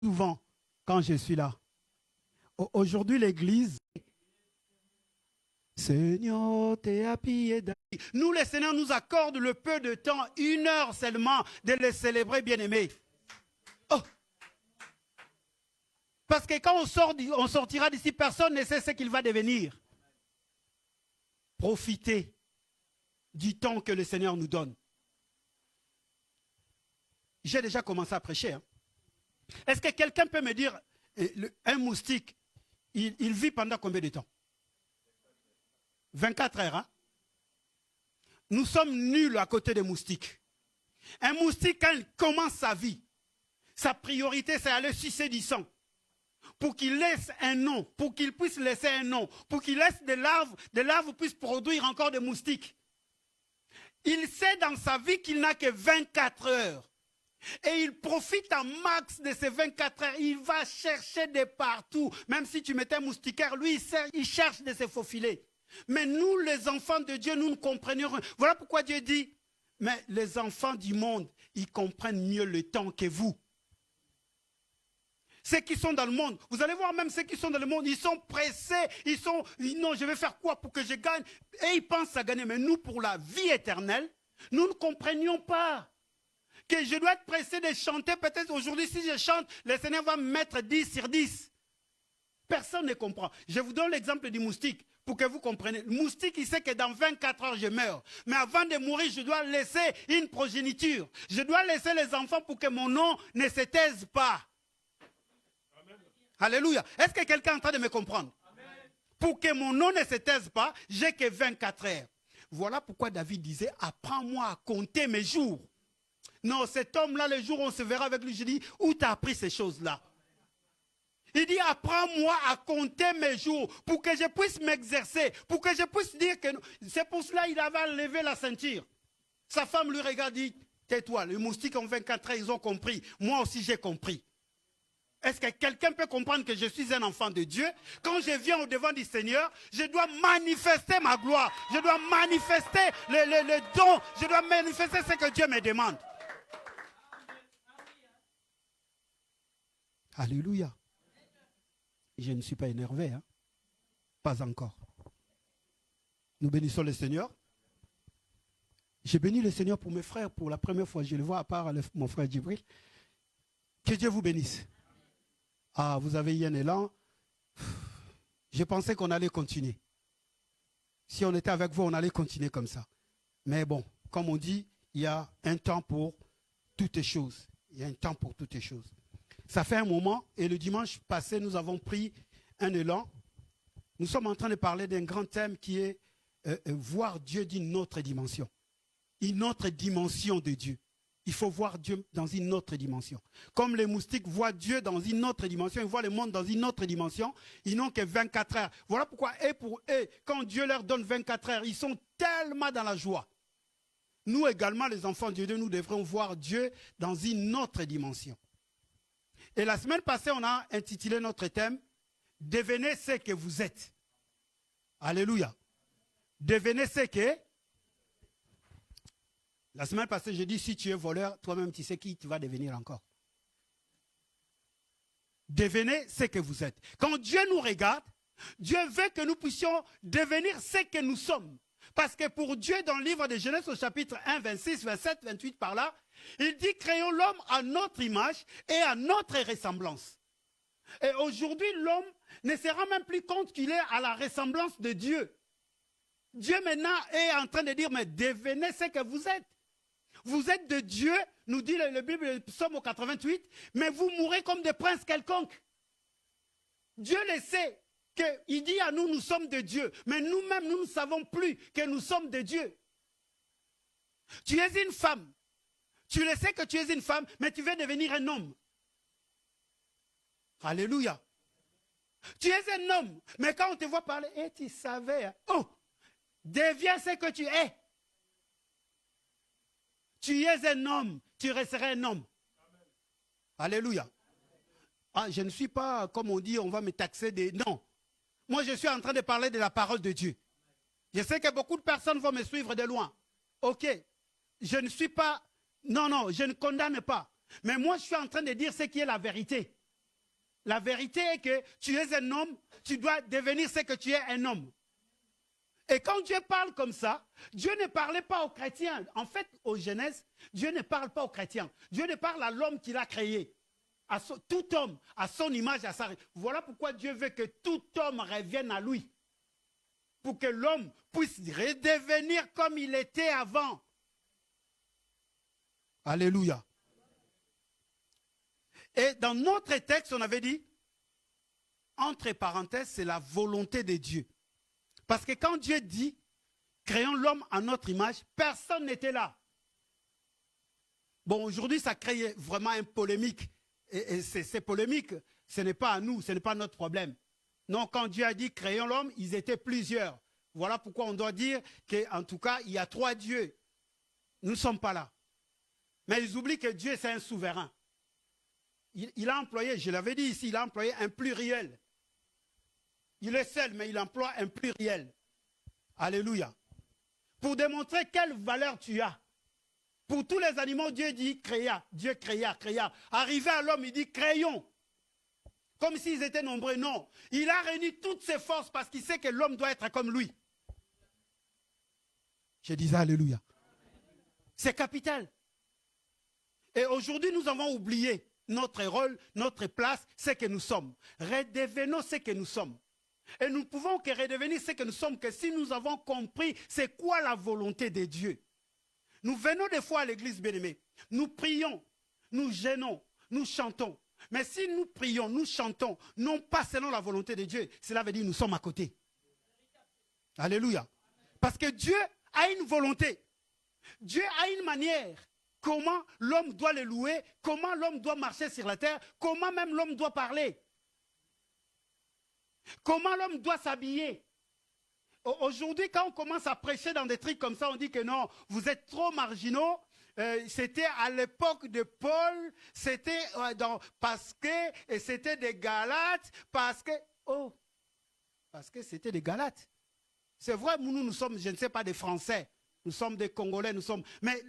souvent quand je suis là. Aujourd'hui, l'église, Seigneur, t'es à pied d'appui. Nous, le Seigneur nous accorde le peu de temps, 1 heure seulement, de les célébrer, bien-aimés. Oh. Parce que quand on sortira d'ici, personne ne sait ce qu'il va devenir. Profitez du temps que le Seigneur nous donne. J'ai déjà commencé à prêcher. Hein. Est-ce que quelqu'un peut me dire, un moustique, il vit pendant combien de temps? 24 heures. Hein? Nous sommes nuls à côté des moustiques. Un moustique, quand il commence sa vie, sa priorité, c'est aller sucer du sang. Pour qu'il laisse un nom, pour qu'il puisse laisser un nom, pour qu'il laisse des larves puissent produire encore des moustiques. Il sait dans sa vie qu'il n'a que 24 heures. Et il profite en max de ces 24 heures. Il va chercher de partout. Même si tu mettais un moustiquaire, lui, il cherche de se faufiler. Mais nous, les enfants de Dieu, nous ne comprenions rien. Voilà pourquoi Dieu dit, mais les enfants du monde, ils comprennent mieux le temps que vous. Ceux qui sont dans le monde, vous allez voir même ceux qui sont dans le monde, ils sont pressés, non, je vais faire quoi pour que je gagne? Et ils pensent à gagner. Mais nous, pour la vie éternelle, nous ne comprenions pas que je dois être pressé de chanter. Peut-être aujourd'hui, si je chante, le Seigneur va me mettre 10 sur 10. Personne ne comprend. Je vous donne l'exemple du moustique pour que vous compreniez. Le moustique, il sait que dans 24 heures, je meurs. Mais avant de mourir, je dois laisser une progéniture. Je dois laisser les enfants pour que mon nom ne se taise pas. Amen. Alléluia. Est-ce que quelqu'un est en train de me comprendre? Amen. Pour que mon nom ne se taise pas, j'ai que 24 heures. Voilà pourquoi David disait, apprends-moi à compter mes jours. Non, cet homme-là, le jour où on se verra avec lui, je dis, où tu as appris ces choses-là? Il dit, apprends-moi à compter mes jours pour que je puisse m'exercer, pour que je puisse dire que... C'est pour cela qu'il avait levé la ceinture. Sa femme lui regarde et dit, tais-toi, les moustiques en 24 heures, ils ont compris. Moi aussi, j'ai compris. Est-ce que quelqu'un peut comprendre que je suis un enfant de Dieu? Quand je viens au-devant du Seigneur, je dois manifester ma gloire. Je dois manifester le don. Je dois manifester ce que Dieu me demande. Alléluia. Je ne suis pas énervé, hein? Pas encore. Nous bénissons le Seigneur. J'ai béni le Seigneur pour mes frères pour la première fois. Je le vois à part mon frère Djibril. Que Dieu vous bénisse. Ah, vous avez eu un élan. Je pensais qu'on allait continuer. Si on était avec vous, on allait continuer comme ça. Mais bon, comme on dit, il y a un temps pour toutes les choses. Il y a un temps pour toutes les choses. Ça fait un moment, et le dimanche passé, nous avons pris un élan. Nous sommes en train de parler d'un grand thème qui est voir Dieu d'une autre dimension. Une autre dimension de Dieu. Il faut voir Dieu dans une autre dimension. Comme les moustiques voient Dieu dans une autre dimension, ils voient le monde dans une autre dimension, ils n'ont que 24 heures. Voilà pourquoi, et pour eux, quand Dieu leur donne 24 heures, ils sont tellement dans la joie. Nous également, les enfants de Dieu, nous devrons voir Dieu dans une autre dimension. Et la semaine passée, on a intitulé notre thème « Devenez ce que vous êtes ». Alléluia. Devenez ce que... La semaine passée, j'ai dit, si tu es voleur, toi-même, tu sais qui tu vas devenir encore. Devenez ce que vous êtes. Quand Dieu nous regarde, Dieu veut que nous puissions devenir ce que nous sommes. Parce que pour Dieu, dans le livre de Genèse au chapitre 1, 26, 27, 28, par là, il dit, créons l'homme à notre image et à notre ressemblance. Et aujourd'hui, l'homme ne se rend même plus compte qu'il est à la ressemblance de Dieu. Dieu maintenant est en train de dire, mais devenez ce que vous êtes. Vous êtes de Dieu, nous dit la Bible, le psaume au 88, mais vous mourrez comme des princes quelconques. Dieu le sait, qu'il dit à nous, nous sommes de Dieu, mais nous-mêmes, nous ne savons plus que nous sommes de Dieu. Tu es une femme. Tu le sais que tu es une femme, mais tu veux devenir un homme. Alléluia. Tu es un homme, mais quand on te voit parler, tu savais, oh, deviens ce que tu es. Tu es un homme, tu resteras un homme. Amen. Alléluia. Ah, je ne suis pas, comme on dit, on va me taxer des... Non. Moi, je suis en train de parler de la parole de Dieu. Je sais que beaucoup de personnes vont me suivre de loin. Ok. Je ne suis pas... Non, je ne condamne pas. Mais moi, je suis en train de dire ce qui est la vérité. La vérité est que tu es un homme, tu dois devenir ce que tu es un homme. Et quand Dieu parle comme ça, Dieu ne parlait pas aux chrétiens. En fait, au Genèse, Dieu ne parle pas aux chrétiens. Dieu ne parle à l'homme qu'il a créé. Tout homme, à son image, à sa... Voilà pourquoi Dieu veut que tout homme revienne à lui. Pour que l'homme puisse redevenir comme il était avant. Alléluia. Et dans notre texte, on avait dit, entre parenthèses, c'est la volonté de Dieu. Parce que quand Dieu dit, créons l'homme à notre image, personne n'était là. Bon, aujourd'hui, ça crée vraiment une polémique. Et ces polémiques, ce n'est pas à nous, ce n'est pas notre problème. Non, quand Dieu a dit, créons l'homme, ils étaient plusieurs. Voilà pourquoi on doit dire qu'en tout cas, il y a 3 dieux. Nous ne sommes pas là. Mais ils oublient que Dieu, c'est un souverain. Il a employé, je l'avais dit ici, il a employé un pluriel. Il est seul, mais il emploie un pluriel. Alléluia. Pour démontrer quelle valeur tu as. Pour tous les animaux, Dieu dit créa. Dieu créa, créa. Arrivé à l'homme, il dit créons. Comme s'ils étaient nombreux. Non. Il a réuni toutes ses forces parce qu'il sait que l'homme doit être comme lui. Je disais alléluia. C'est capital. Et aujourd'hui, nous avons oublié notre rôle, notre place, ce que nous sommes. Redevenons ce que nous sommes. Et nous ne pouvons que redevenir ce que nous sommes que si nous avons compris c'est quoi la volonté de Dieu. Nous venons des fois à l'église bien-aimée. Nous prions, nous gênons, nous chantons. Mais si nous prions, nous chantons, non pas selon la volonté de Dieu, cela veut dire que nous sommes à côté. Alléluia. Parce que Dieu a une volonté. Dieu a une manière. Comment l'homme doit le louer, comment l'homme doit marcher sur la terre, comment même l'homme doit parler. Comment l'homme doit s'habiller. Aujourd'hui, quand on commence à prêcher dans des trucs comme ça, on dit que non, vous êtes trop marginaux. C'était à l'époque de Paul, c'était parce que et c'était des Galates, parce que c'était des Galates. C'est vrai, nous sommes, je ne sais pas, des Français. Nous sommes des Congolais, nous sommes... Mais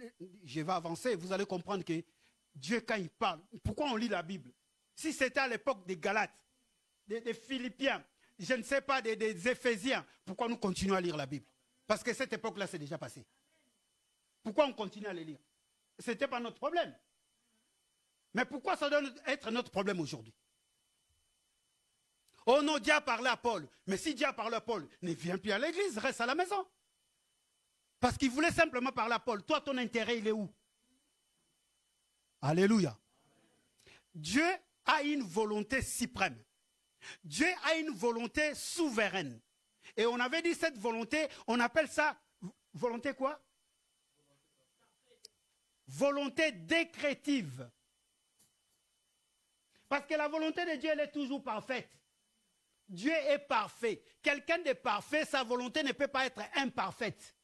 je vais avancer, vous allez comprendre que Dieu, quand il parle, pourquoi on lit la Bible? Si c'était à l'époque des Galates, des Philippiens, je ne sais pas, des Éphésiens, pourquoi nous continuons à lire la Bible? Parce que cette époque-là, c'est déjà passé. Pourquoi on continue à les lire? Ce n'était pas notre problème. Mais pourquoi ça doit être notre problème aujourd'hui? Oh non, Dieu a parlé à Paul. Mais si Dieu a parlé à Paul, ne viens plus à l'église, reste à la maison. Parce qu'il voulait simplement parler à Paul. Toi, ton intérêt, il est où? Alléluia. Dieu a une volonté suprême. Dieu a une volonté souveraine. Et on avait dit cette volonté, on appelle ça, volonté quoi? Volonté décrétive. Parce que la volonté de Dieu, elle est toujours parfaite. Dieu est parfait. Quelqu'un de parfait, sa volonté ne peut pas être imparfaite.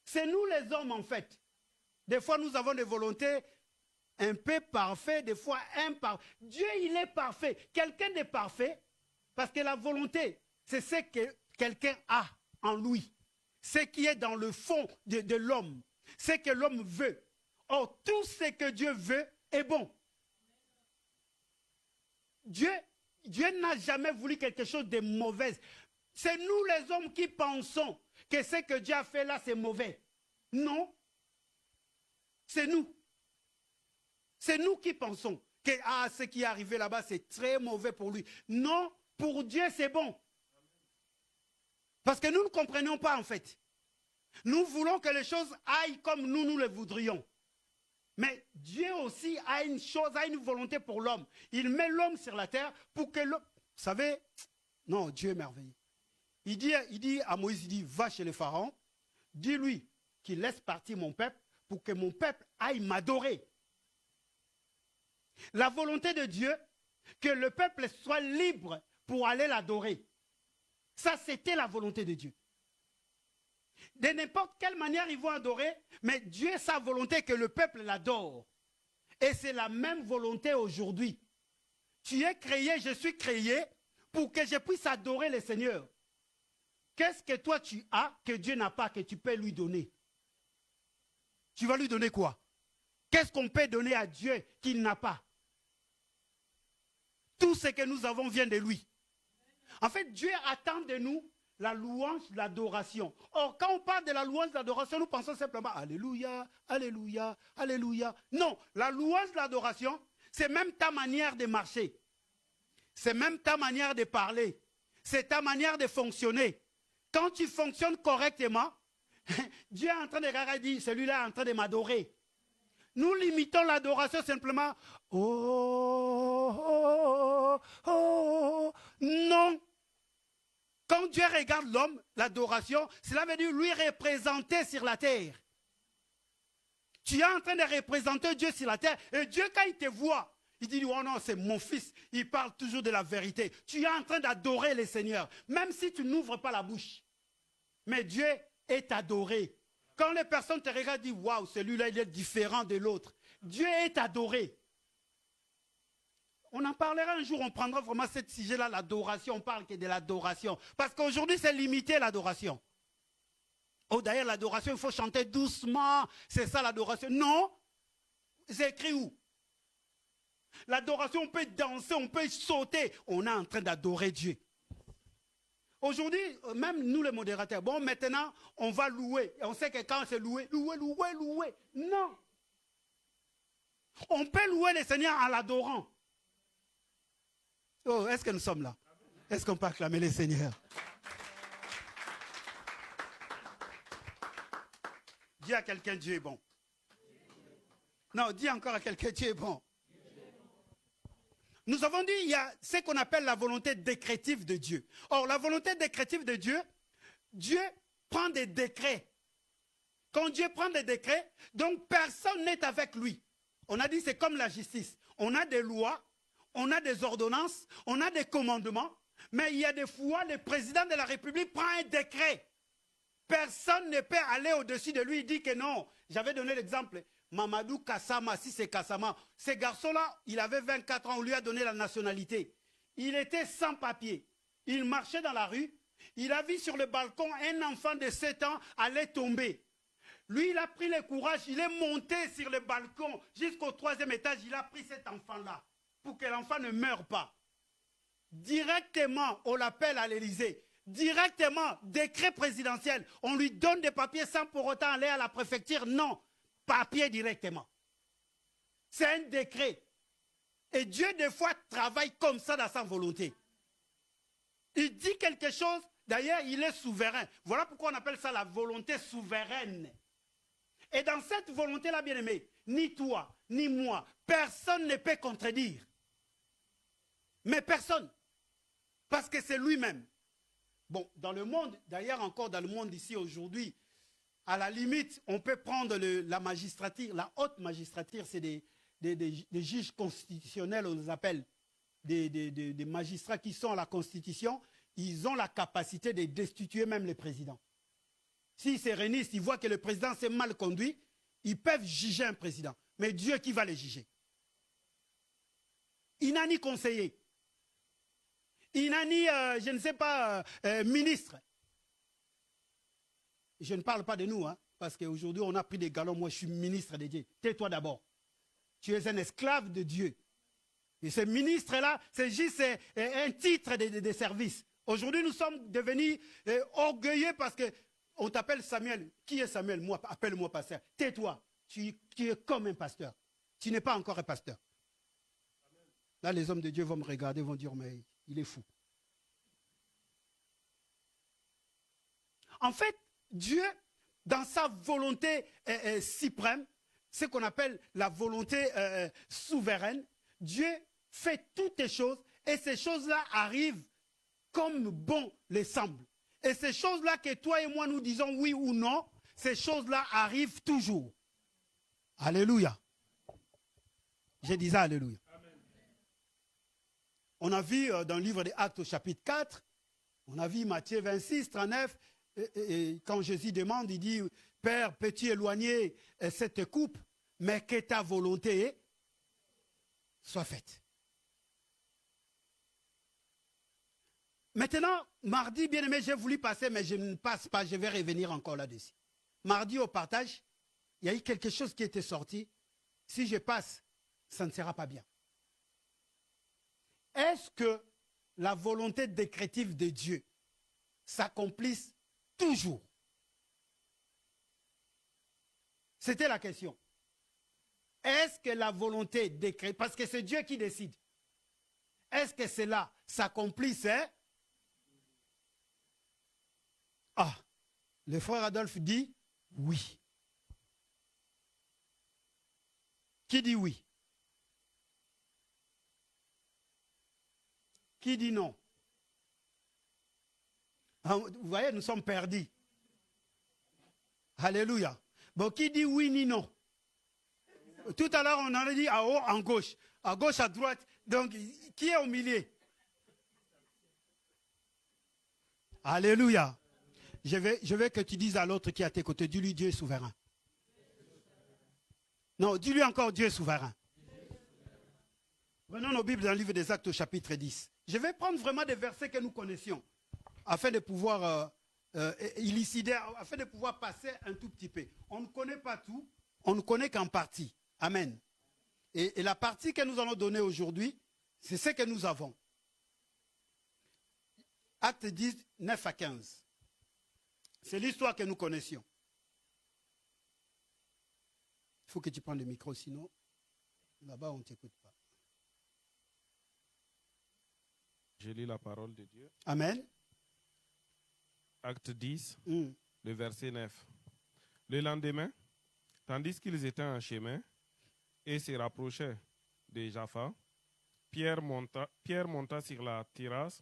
C'est nous les hommes en fait. Des fois nous avons des volontés un peu parfaites, des fois imparfaites. Dieu il est parfait. Quelqu'un de parfait, parce que la volonté, c'est ce que quelqu'un a en lui. Ce qui est dans le fond de l'homme. Ce que l'homme veut. Or, tout ce que Dieu veut est bon. Dieu n'a jamais voulu quelque chose de mauvais. C'est nous les hommes qui pensons que ce que Dieu a fait là, c'est mauvais. Non. C'est nous. C'est nous qui pensons que ce qui est arrivé là-bas, c'est très mauvais pour lui. Non, pour Dieu, c'est bon. Parce que nous ne comprenons pas en fait. Nous voulons que les choses aillent comme nous les voudrions. Mais Dieu aussi a une chose, a une volonté pour l'homme. Il met l'homme sur la terre pour que l'homme... Vous savez, non, Dieu est merveilleux. Il dit à Moïse, il dit, va chez le Pharaon, dis-lui qu'il laisse partir mon peuple pour que mon peuple aille m'adorer. La volonté de Dieu, que le peuple soit libre pour aller l'adorer. Ça, c'était la volonté de Dieu. De n'importe quelle manière ils vont adorer, mais Dieu a sa volonté que le peuple l'adore. Et c'est la même volonté aujourd'hui. Tu es créé, je suis créé, pour que je puisse adorer le Seigneur. Qu'est-ce que toi tu as que Dieu n'a pas, que tu peux lui donner? Tu vas lui donner quoi? Qu'est-ce qu'on peut donner à Dieu qu'il n'a pas? Tout Tout ce que nous avons vient de lui. En fait, Dieu attend de nous la louange, l'adoration. Or, quand on parle de la louange, l'adoration, nous pensons simplement Alléluia, Alléluia, Alléluia. Non, la louange, l'adoration, c'est même ta manière de marcher. C'est même ta manière de parler. C'est ta manière de fonctionner. Quand tu fonctionnes correctement, Dieu est en train de regarder et dire, celui-là est en train de m'adorer. Nous limitons l'adoration simplement. Oh, oh, oh, oh. Non. Quand Dieu regarde l'homme, l'adoration, cela veut dire lui représenter sur la terre. Tu es en train de représenter Dieu sur la terre. Et Dieu, quand il te voit, il dit, oh non, c'est mon fils. Il parle toujours de la vérité. Tu es en train d'adorer le Seigneur, même si tu n'ouvres pas la bouche. Mais Dieu est adoré. Quand les personnes te regardent, disent, waouh, celui-là, il est différent de l'autre. Dieu est adoré. On en parlera un jour, on prendra vraiment ce sujet-là, l'adoration. On parle que de l'adoration. Parce qu'aujourd'hui, c'est limité l'adoration. Oh, d'ailleurs, l'adoration, il faut chanter doucement. C'est ça l'adoration. Non. C'est écrit où? L'adoration, on peut danser, on peut sauter. On est en train d'adorer Dieu. Aujourd'hui, même nous les modérateurs, bon, maintenant, on va louer. Et on sait que quand c'est louer, louer, louer, louer. Non. On peut louer le Seigneur en l'adorant. Oh, est-ce que nous sommes là? Est-ce qu'on peut acclamer le Seigneur? Dis à quelqu'un, Dieu est bon. Non, dis encore à quelqu'un, Dieu est bon. Nous avons dit, il y a ce qu'on appelle la volonté décrétive de Dieu. Or, la volonté décrétive de Dieu, Dieu prend des décrets. Quand Dieu prend des décrets, donc personne n'est avec lui. On a dit, c'est comme la justice. On a des lois, on a des ordonnances, on a des commandements, mais il y a des fois, le président de la République prend un décret. Personne ne peut aller au-dessus de lui et dire que non. J'avais donné l'exemple. Mamadou Kassama, si c'est Kassama, ce garçon-là, il avait 24 ans, on lui a donné la nationalité. Il était sans papier. Il marchait dans la rue. Il a vu sur le balcon un enfant de 7 ans aller tomber. Lui, il a pris le courage, il est monté sur le balcon jusqu'au 3e étage. Il a pris cet enfant-là pour que l'enfant ne meure pas. Directement, on l'appelle à l'Élysée. Directement, décret présidentiel. On lui donne des papiers sans pour autant aller à la préfecture. Non. Papier directement. C'est un décret. Et Dieu, des fois, travaille comme ça dans sa volonté. Il dit quelque chose, d'ailleurs, il est souverain. Voilà pourquoi on appelle ça la volonté souveraine. Et dans cette volonté-là, bien-aimé, ni toi, ni moi, personne ne peut contredire. Mais personne. Parce que c'est lui-même. Bon, dans le monde, d'ailleurs, encore dans le monde ici aujourd'hui, à la limite, on peut prendre la magistrature, la haute magistrature, c'est des juges constitutionnels, on les appelle, des magistrats qui sont à la Constitution, ils ont la capacité de destituer même le président. S'ils se réunissent, ils voient que le président s'est mal conduit, ils peuvent juger un président. Mais Dieu qui va les juger? Il n'a ni conseiller, il n'a ni, je ne sais pas, ministre. Je ne parle pas de nous, hein, parce qu'aujourd'hui, on a pris des galons. Moi, je suis ministre de Dieu. Tais-toi d'abord. Tu es un esclave de Dieu. Et ce ministre-là, c'est juste un titre de service. Aujourd'hui, nous sommes devenus orgueilleux parce qu'on t'appelle Samuel. Qui est Samuel? Moi, appelle-moi pasteur. Tais-toi. Tu es comme un pasteur. Tu n'es pas encore un pasteur. Là, les hommes de Dieu vont me regarder, vont dire, mais il est fou. En fait, Dieu, dans sa volonté suprême, ce qu'on appelle la volonté souveraine, Dieu fait toutes les choses et ces choses-là arrivent comme bon les semble. Et ces choses-là que toi et moi nous disons oui ou non, ces choses-là arrivent toujours. Alléluia. Je disais alléluia. Amen. On a vu dans le livre des Actes au chapitre 4, on a vu Matthieu 26, 39, et quand Jésus demande, il dit, Père, peux-tu éloigner cette coupe, mais que ta volonté soit faite. Maintenant, mardi, bien aimé, j'ai voulu passer, mais je ne passe pas, je vais revenir encore là-dessus. Mardi, au partage, il y a eu quelque chose qui était sorti. Si je passe, ça ne sera pas bien. est-ce que la volonté décrétive de Dieu s'accomplisse toujours? C'était la question. Est-ce que la volonté décrétive, parce que c'est Dieu qui décide, est-ce que cela s'accomplisse? Ah, le frère Adolphe dit oui. Qui dit oui? Qui dit non? Vous voyez, nous sommes perdus. Alléluia. Bon, qui dit oui ni non? Tout à l'heure, on en a dit en haut, en gauche. À gauche, à droite. Donc, qui est au milieu? Alléluia. Je veux que tu dises à l'autre qui est à tes côtés, dis-lui Dieu est souverain. Non, dis-lui encore Dieu est souverain. Prenons nos Bibles dans le livre des Actes au chapitre 10. Je vais prendre vraiment des versets que nous connaissions, afin de pouvoir élucider, afin de pouvoir passer un tout petit peu. On ne connaît pas tout, on ne connaît qu'en partie. Amen. Et la partie que nous allons donner aujourd'hui, c'est ce que nous avons. Acte 10, 9 à 15. C'est l'histoire que nous connaissions. Il faut que tu prennes le micro, sinon, là-bas, on ne t'écoute pas. Je lis la parole de Dieu. Amen. Acte 10, le verset 9. Le lendemain, tandis qu'ils étaient en chemin et se rapprochaient de Jaffa, Pierre monta sur la terrasse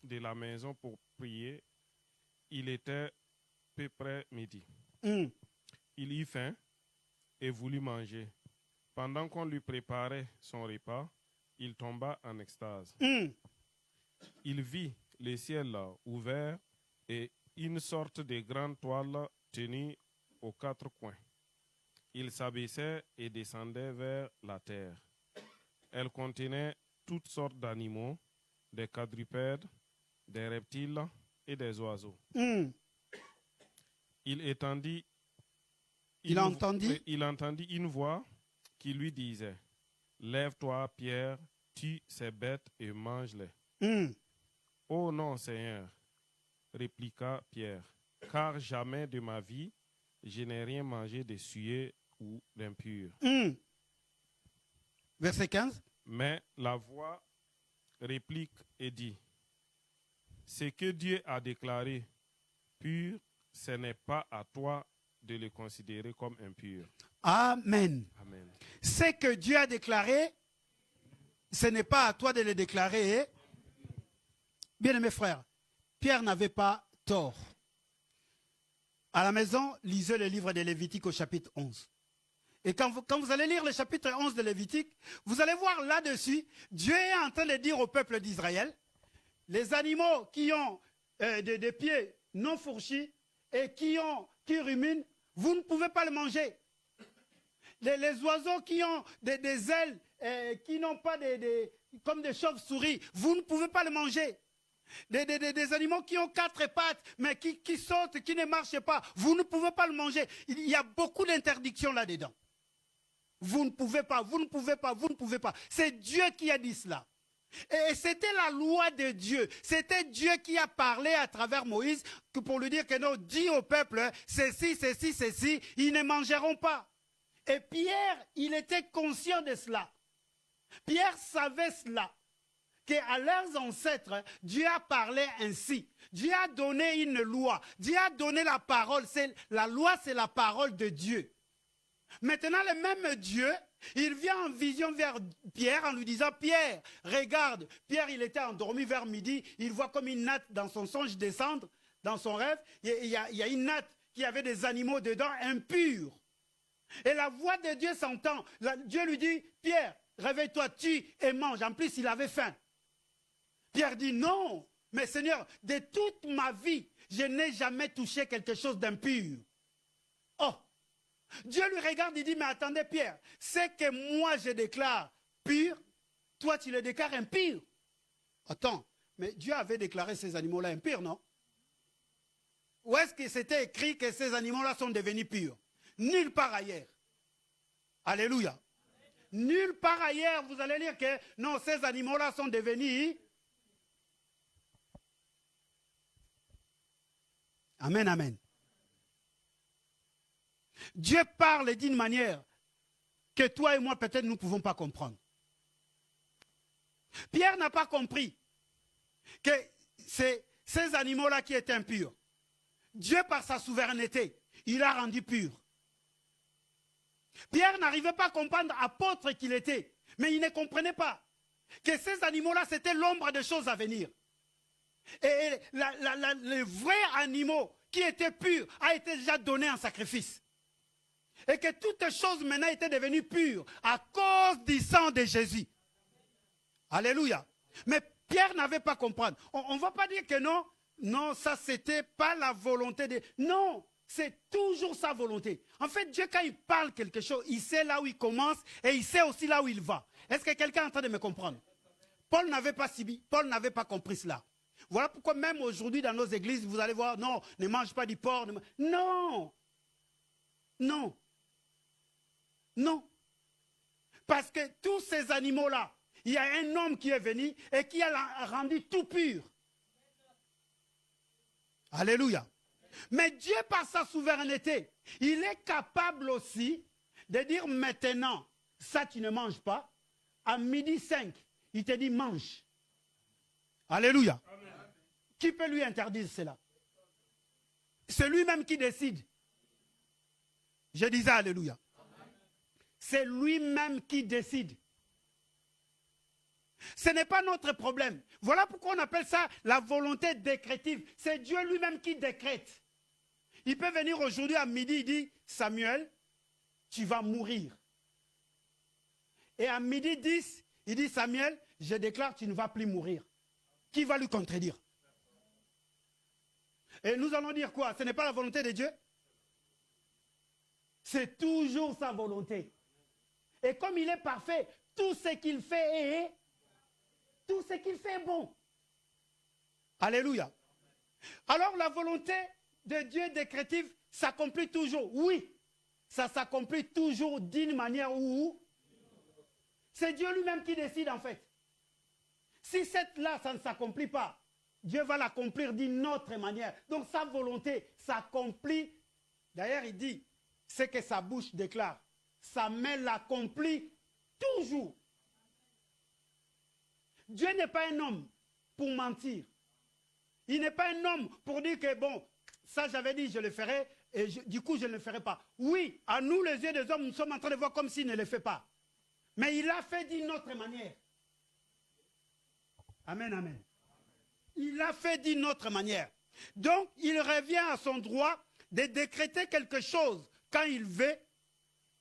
de la maison pour prier. Il était peu près midi. Il eut faim et voulut manger. Pendant qu'on lui préparait son repas, il tomba en extase. Il vit le ciel ouvert et une sorte de grande toile tenue aux quatre coins. Il s'abaissait et descendait vers la terre. Elle contenait toutes sortes d'animaux, des quadrupèdes, des reptiles et des oiseaux. Il entendit une voix qui lui disait, « Lève-toi, Pierre, tue ces bêtes et mange-les. » Oh non, Seigneur, répliqua Pierre, car jamais de ma vie je n'ai rien mangé de souillé ou d'impur. Verset 15. Mais la voix réplique et dit, ce que Dieu a déclaré pur, ce n'est pas à toi de le considérer comme impur. Amen. Amen. Ce que Dieu a déclaré, ce n'est pas à toi de le déclarer. Bien-aimés frères, Pierre n'avait pas tort. À la maison, lisez le livre de Lévitique au chapitre 11. Et quand vous allez lire le chapitre 11 de Lévitique, vous allez voir là-dessus, Dieu est en train de dire au peuple d'Israël, les animaux qui ont des pieds non fourchis et qui ruminent, vous ne pouvez pas le manger. Les oiseaux qui ont des ailes, qui n'ont pas comme des chauves-souris, vous ne pouvez pas le manger. Des animaux qui ont quatre pattes, mais qui sautent, qui ne marchent pas, vous ne pouvez pas le manger. Il y a beaucoup d'interdictions là-dedans. Vous ne pouvez pas, vous ne pouvez pas, vous ne pouvez pas. C'est Dieu qui a dit cela. Et c'était la loi de Dieu. C'était Dieu qui a parlé à travers Moïse pour lui dire que non, dis au peuple, ceci, ceci, ceci, ils ne mangeront pas. Et Pierre, il était conscient de cela. Pierre savait cela. Qu'à leurs ancêtres, Dieu a parlé ainsi. Dieu a donné une loi. Dieu a donné la parole. La loi, c'est la parole de Dieu. Maintenant, le même Dieu, il vient en vision vers Pierre en lui disant, Pierre, regarde. Pierre, il était endormi vers midi. Il voit comme une natte dans son songe descendre, dans son rêve. Il y a une natte qui avait des animaux dedans impurs. Et la voix de Dieu s'entend. Dieu lui dit, Pierre, réveille-toi, tue et mange. En plus, il avait faim. Pierre dit non, mais Seigneur, de toute ma vie, je n'ai jamais touché quelque chose d'impur. Oh, Dieu lui regarde et dit, mais attendez Pierre, ce que moi je déclare pur, toi tu le déclares impur. Attends, mais Dieu avait déclaré ces animaux-là impurs, non? Où est-ce que c'était écrit que ces animaux-là sont devenus purs? Nulle part ailleurs. Alléluia. nulle part ailleurs, vous allez lire que non, ces animaux-là sont devenus. Amen, amen. Dieu parle d'une manière que toi et moi, peut-être, nous ne pouvons pas comprendre. Pierre n'a pas compris que c'est ces animaux-là qui étaient impurs. Dieu, par sa souveraineté, il a rendu pur. Pierre n'arrivait pas à comprendre apôtre qu'il était, mais il ne comprenait pas que ces animaux-là, c'était l'ombre des choses à venir. Et les vrais animaux qui étaient purs a été déjà donné en sacrifice. Et que toutes choses maintenant étaient devenues pures à cause du sang de Jésus. Alléluia. Mais Pierre n'avait pas compris. On ne va pas dire que non, non, ça c'était pas la volonté de... Non, c'est toujours sa volonté. En fait, Dieu, quand il parle quelque chose, il sait là où il commence et il sait aussi là où il va. Est-ce que quelqu'un est en train de me comprendre? Paul n'avait pas compris cela. Voilà pourquoi même aujourd'hui dans nos églises, vous allez voir, non, ne mange pas du porc. Non, non, non. Parce que tous ces animaux-là, il y a un homme qui est venu et qui a rendu tout pur. Alléluia. Mais Dieu, par sa souveraineté, il est capable aussi de dire maintenant, ça tu ne manges pas. À 12h05, il te dit mange. Alléluia. Amen. Qui peut lui interdire cela? C'est lui-même qui décide. Je disais alléluia. C'est lui-même qui décide. Ce n'est pas notre problème. Voilà pourquoi on appelle ça la volonté décrétive. C'est Dieu lui-même qui décrète. Il peut venir aujourd'hui à midi, il dit, Samuel, tu vas mourir. Et à midi 10, il dit, Samuel, je déclare, tu ne vas plus mourir. Qui va lui contredire? Et nous allons dire quoi? Ce n'est pas la volonté de Dieu? C'est toujours sa volonté. Et comme il est parfait, tout ce qu'il fait est... Tout ce qu'il fait est bon. Alléluia. Alors la volonté de Dieu décrétive s'accomplit toujours. Oui, ça s'accomplit toujours d'une manière où c'est Dieu lui-même qui décide en fait. Si cette-là, ça ne s'accomplit pas, Dieu va l'accomplir d'une autre manière. Donc sa volonté s'accomplit. D'ailleurs, il dit, ce que sa bouche déclare, sa main l'accomplit toujours. Dieu n'est pas un homme pour mentir. Il n'est pas un homme pour dire que, bon, ça j'avais dit, je le ferai, et du coup je ne le ferai pas. Oui, à nous les yeux des hommes, nous sommes en train de voir comme s'il ne le fait pas. Mais il l'a fait d'une autre manière. Amen, amen. Il l'a fait d'une autre manière. Donc, il revient à son droit de décréter quelque chose quand il veut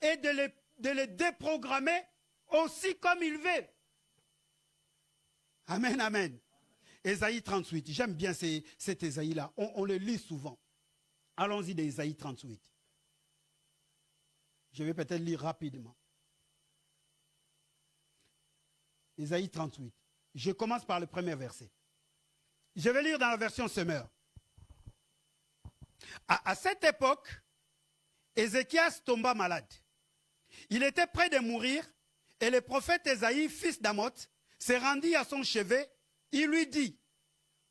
et de le déprogrammer aussi comme il veut. Amen, amen. Ésaïe 38, j'aime bien cet Ésaïe-là. On le lit souvent. Allons-y d'Ésaïe 38. Je vais peut-être lire rapidement. Ésaïe 38. Je commence par le premier verset. Je vais lire dans la version Semeur. À cette époque, Ézéchias tomba malade. Il était près de mourir et le prophète Ésaïe, fils d'Amoth, se rendit à son chevet. Il lui dit,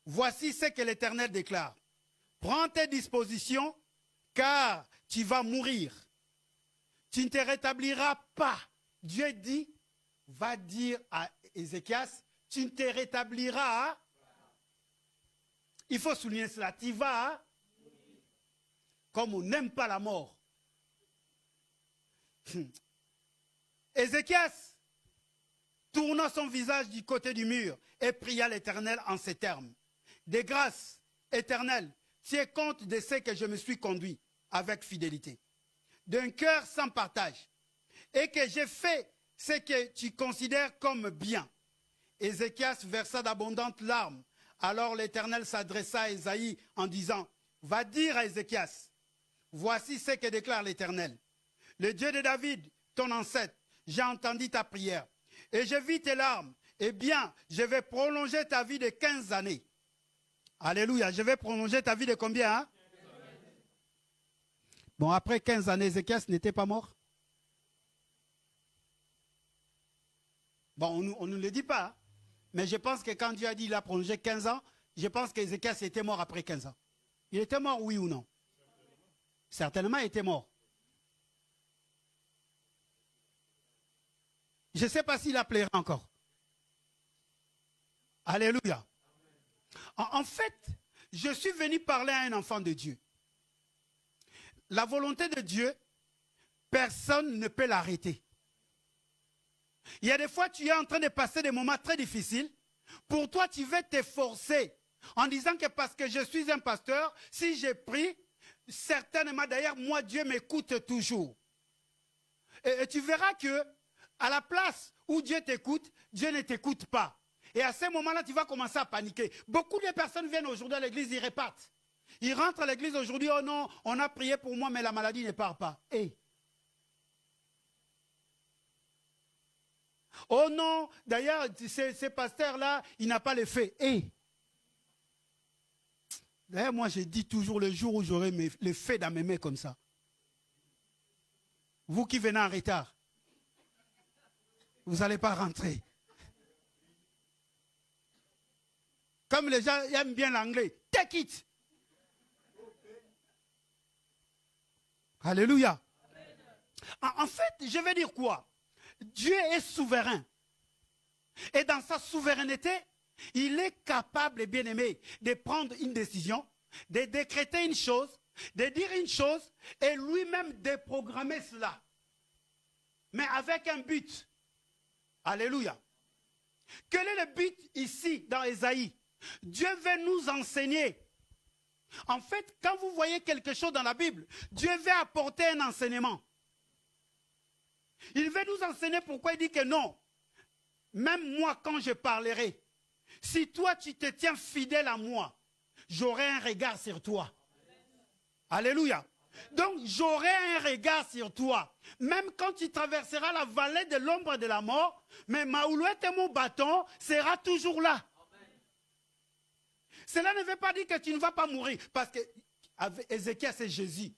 voici ce que l'Éternel déclare. Prends tes dispositions, car tu vas mourir. Tu ne te rétabliras pas. Dieu dit, va dire à Ézéchias, tu ne te rétabliras. Il faut souligner cela. Tu vas, comme on n'aime pas la mort. Ézéchias tourna son visage du côté du mur et pria l'Éternel en ces termes. De grâce, Éternel, tiens compte de ce que je me suis conduit avec fidélité, d'un cœur sans partage, et que j'ai fait ce que tu considères comme bien. Ézéchias versa d'abondantes larmes. Alors l'Éternel s'adressa à Ésaïe en disant, va dire à Ézéchias, voici ce que déclare l'Éternel. Le Dieu de David, ton ancêtre, j'ai entendu ta prière et j'ai vu tes larmes. Eh bien, je vais prolonger ta vie de 15 années. Alléluia, je vais prolonger ta vie de combien, hein? Bon, après 15 années, Ézéchias n'était pas mort. Bon, on ne le dit pas. Hein. Mais je pense que quand Dieu a dit qu'il a prolongé 15 ans, je pense qu'Ézéchias était mort après 15 ans. Il était mort, oui ou non? Certainement, il était mort. Je ne sais pas s'il appellera encore. Alléluia. En fait, je suis venu parler à un enfant de Dieu. La volonté de Dieu, personne ne peut l'arrêter. Il y a des fois, tu es en train de passer des moments très difficiles. Pour toi, tu veux t'efforcer en disant que parce que je suis un pasteur, si j'ai pris, certainement d'ailleurs, moi, Dieu m'écoute toujours. Et tu verras que à la place où Dieu t'écoute, Dieu ne t'écoute pas. Et à ce moment-là, tu vas commencer à paniquer. Beaucoup de personnes viennent aujourd'hui à l'église, ils repartent. Ils rentrent à l'église aujourd'hui, oh non, on a prié pour moi, mais la maladie ne part pas. Hey. Oh non, d'ailleurs, ces pasteurs-là, il n'a pas les faits. Hey. D'ailleurs, moi, je dis toujours le jour où j'aurai les faits dans mes mains comme ça. Vous qui venez en retard, vous n'allez pas rentrer. Comme les gens aiment bien l'anglais, take it. Alléluia. En fait, je vais dire quoi? Dieu est souverain. Et dans sa souveraineté, il est capable, bien aimé, de prendre une décision, de décréter une chose, de dire une chose, et lui-même de programmer cela. Mais avec un but. Alléluia. Quel est le but ici dans Ésaïe? Dieu veut nous enseigner. En fait, quand vous voyez quelque chose dans la Bible, Dieu veut apporter un enseignement. Il veut nous enseigner pourquoi il dit que non. Même moi, quand je parlerai, si toi tu te tiens fidèle à moi, j'aurai un regard sur toi. Alléluia. Donc, j'aurai un regard sur toi. Même quand tu traverseras la vallée de l'ombre de la mort, mais ma houlouette et mon bâton sera toujours là. Cela ne veut pas dire que tu ne vas pas mourir. Parce que Ézéchias, c'est Jésus.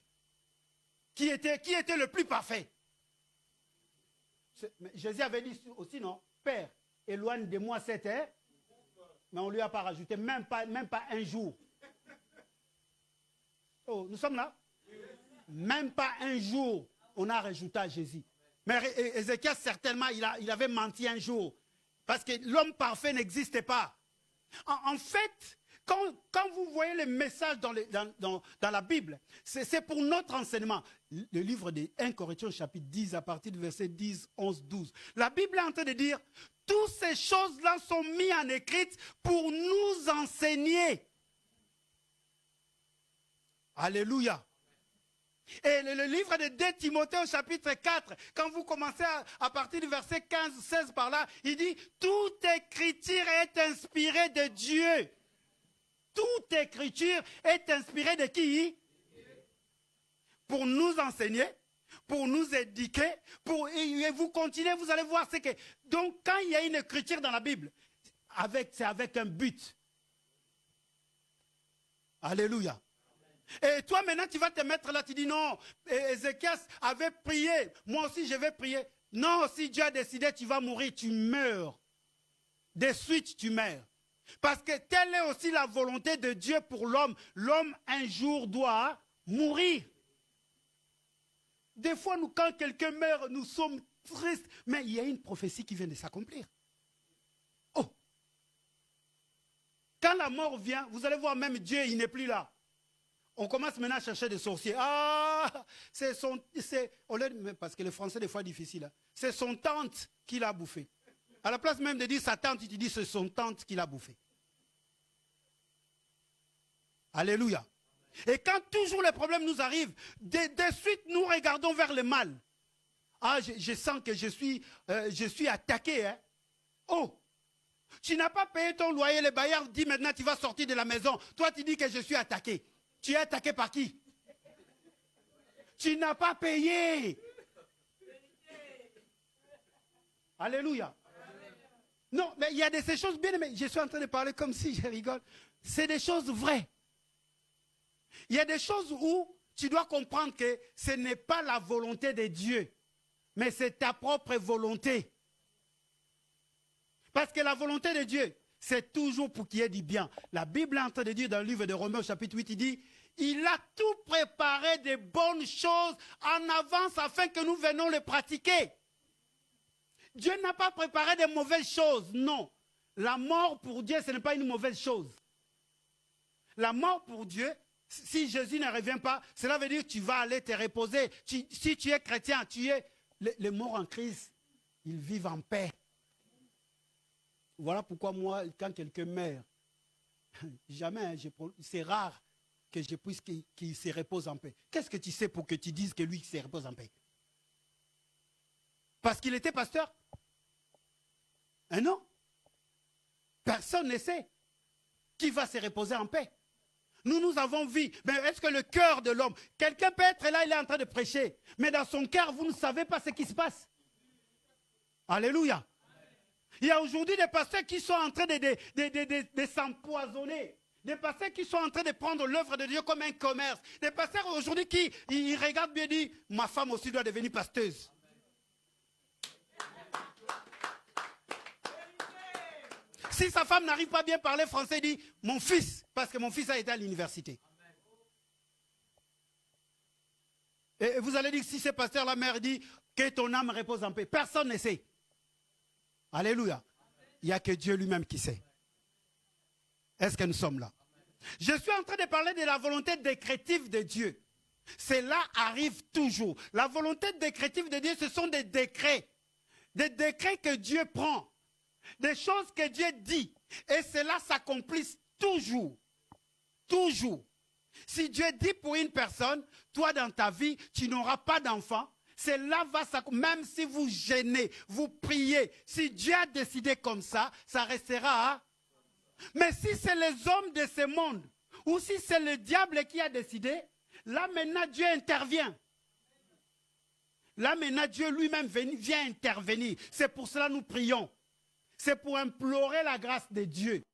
Qui était le plus parfait. Mais Jésus avait dit aussi, non? Père, éloigne de moi cette heure. Mais on ne lui a pas rajouté, même pas un jour. Oh, nous sommes là? Même pas un jour, on a rajouté à Jésus. Mais Ézéchias, certainement, il avait menti un jour. Parce que l'homme parfait n'existait pas. En fait, quand vous voyez les messages dans la Bible, c'est pour notre enseignement. Le livre de 1 Corinthiens chapitre 10 à partir du verset 10, 11, 12. La Bible est en train de dire, toutes ces choses-là sont mises en écrit pour nous enseigner. Alléluia. Et le livre de 2 Timothée au chapitre 4, quand vous commencez à partir du verset 15, 16 par là, il dit, toute écriture est inspirée de Dieu. Toute écriture est inspirée de qui? Pour nous enseigner, pour nous éduquer, et vous continuez, vous allez voir ce que... Donc, quand il y a une écriture dans la Bible, c'est avec un but. Alléluia. Et toi, maintenant, tu vas te mettre là, tu dis non, Ézéchias avait prié, moi aussi je vais prier. Non, si Dieu a décidé, tu vas mourir, tu meurs. De suite, tu meurs. Parce que telle est aussi la volonté de Dieu pour l'homme. L'homme, un jour, doit mourir. Des fois, quand quelqu'un meurt, nous sommes tristes. Mais il y a une prophétie qui vient de s'accomplir. Oh! Quand la mort vient, vous allez voir, même Dieu, il n'est plus là. On commence maintenant à chercher des sorciers. Ah! Parce que le français, des fois, est difficile. Hein. C'est son tante qui l'a bouffé. À la place même de dire sa tante, tu dis c'est son tante qui l'a bouffé. Alléluia. Et quand toujours les problèmes nous arrivent, de suite nous regardons vers le mal. Ah, je sens que je suis attaqué. Hein? Oh, tu n'as pas payé ton loyer, le bailleur dit maintenant tu vas sortir de la maison. Toi tu dis que je suis attaqué. Tu es attaqué par qui? Tu n'as pas payé. Alléluia. Non, mais il y a ces choses bien aimées. Je suis en train de parler comme si je rigole. C'est des choses vraies. Il y a des choses où tu dois comprendre que ce n'est pas la volonté de Dieu, mais c'est ta propre volonté. Parce que la volonté de Dieu, c'est toujours pour qu'il y ait du bien. La Bible est en train de dire dans le livre de Romains, chapitre 8, il dit, il a tout préparé de bonnes choses en avance afin que nous venions les pratiquer. Dieu n'a pas préparé de mauvaises choses, non. La mort pour Dieu, ce n'est pas une mauvaise chose. La mort pour Dieu, si Jésus ne revient pas, cela veut dire que tu vas aller te reposer. Si tu es chrétien, les morts en Christ, ils vivent en paix. Voilà pourquoi moi, quand quelqu'un meurt, jamais, c'est rare que je puisse qu'il se repose en paix. Qu'est-ce que tu sais pour que tu dises que lui se repose en paix? Parce qu'il était pasteur? Non. Personne ne sait qui va se reposer en paix. Nous avons vu, mais est-ce que le cœur de l'homme, quelqu'un peut être là, il est en train de prêcher, mais dans son cœur, vous ne savez pas ce qui se passe. Alléluia. Il y a aujourd'hui des pasteurs qui sont en train de s'empoisonner. Des pasteurs qui sont en train de prendre l'œuvre de Dieu comme un commerce. Des pasteurs aujourd'hui qui ils regardent bien et disent, ma femme aussi doit devenir pasteuse. Si sa femme n'arrive pas à bien parler français, il dit, mon fils, parce que mon fils a été à l'université. Et vous allez dire, si ce pasteur, la mère dit, que ton âme repose en paix. Personne ne sait. Alléluia. Il n'y a que Dieu lui-même qui sait. Est-ce que nous sommes là? Je suis en train de parler de la volonté décrétive de Dieu. Cela arrive toujours. La volonté décrétive de Dieu, ce sont des décrets. Des décrets que Dieu prend. Des choses que Dieu dit. Et cela s'accomplisse toujours. Toujours. Si Dieu dit pour une personne, toi dans ta vie, tu n'auras pas d'enfant, cela va s'accomplir. Même si vous gênez, vous priez, si Dieu a décidé comme ça restera. Mais si c'est les hommes de ce monde, ou si c'est le diable qui a décidé, là maintenant Dieu intervient. Là maintenant Dieu lui-même vient intervenir. C'est pour cela que nous prions. C'est pour implorer la grâce de Dieu.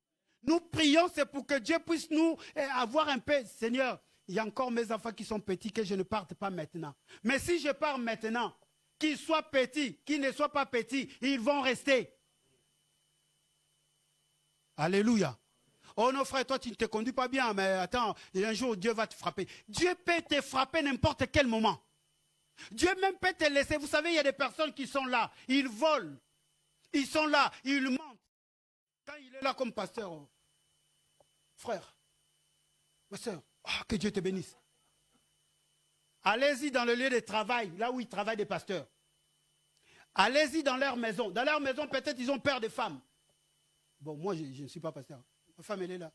Nous prions, c'est pour que Dieu puisse nous avoir un peu. Seigneur, il y a encore mes enfants qui sont petits, que je ne parte pas maintenant. Mais si je pars maintenant, qu'ils soient petits, qu'ils ne soient pas petits, ils vont rester. Alléluia. Oh non frère, toi tu ne te conduis pas bien, mais attends, un jour Dieu va te frapper. Dieu peut te frapper n'importe quel moment. Dieu même peut te laisser. Vous savez, il y a des personnes qui sont là, ils volent. Ils sont là, ils mentent. Quand il est là comme pasteur, oh, frère, ma soeur, oh, que Dieu te bénisse. Allez-y dans le lieu de travail, là où ils travaillent des pasteurs. Allez-y dans leur maison. Dans leur maison, peut-être ils ont peur des femmes. Bon, moi, je ne suis pas pasteur. Ma femme, elle est là.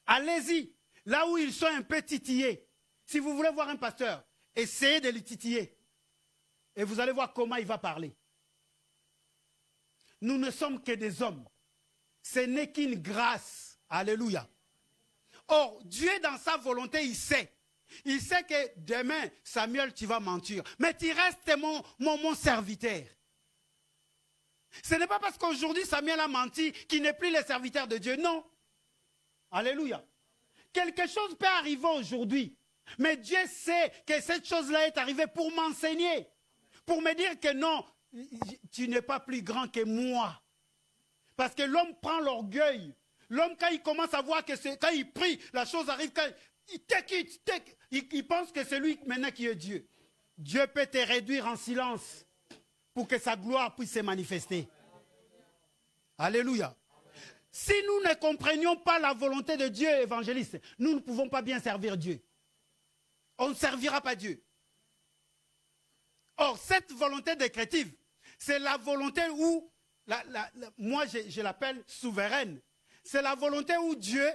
Allez-y, là où ils sont un peu titillés. Si vous voulez voir un pasteur, essayez de le titiller. Et vous allez voir comment il va parler. Nous ne sommes que des hommes. Ce n'est qu'une grâce. Alléluia. Or, Dieu dans sa volonté, il sait. Il sait que demain, Samuel, tu vas mentir. Mais tu restes mon serviteur. Ce n'est pas parce qu'aujourd'hui Samuel a menti qu'il n'est plus le serviteur de Dieu. Non. Alléluia. Quelque chose peut arriver aujourd'hui. Mais Dieu sait que cette chose-là est arrivée pour m'enseigner. Pour me dire que non, tu n'es pas plus grand que moi. Parce que l'homme prend l'orgueil. L'homme, quand il commence à voir que quand il prie, la chose arrive, quand il pense que c'est lui maintenant qui est Dieu. Dieu peut te réduire en silence pour que sa gloire puisse se manifester. Alléluia. Si nous ne comprenions pas la volonté de Dieu, évangéliste, nous ne pouvons pas bien servir Dieu. On ne servira pas Dieu. Or, cette volonté décrétive, c'est la volonté où, moi je l'appelle souveraine, c'est la volonté où Dieu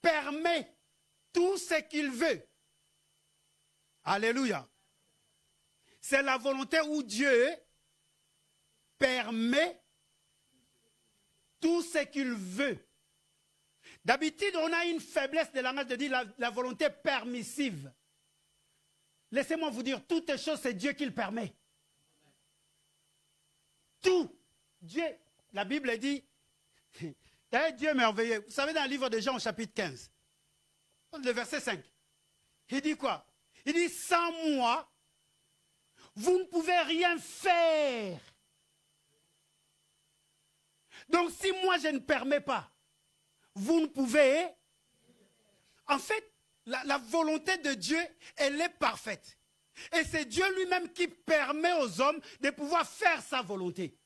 permet tout ce qu'il veut. Alléluia. C'est la volonté où Dieu permet tout ce qu'il veut. D'habitude, on a une faiblesse de langage de dire la volonté permissive. Laissez-moi vous dire, toutes les choses, c'est Dieu qui le permet. Tout. Dieu, la Bible dit, Dieu merveilleux. Vous savez, dans le livre de Jean, au chapitre 15, le verset 5, il dit quoi? Il dit, sans moi, vous ne pouvez rien faire. Donc si moi je ne permets pas, vous ne pouvez. En fait, la volonté de Dieu, elle est parfaite. Et c'est Dieu lui-même qui permet aux hommes de pouvoir faire sa volonté.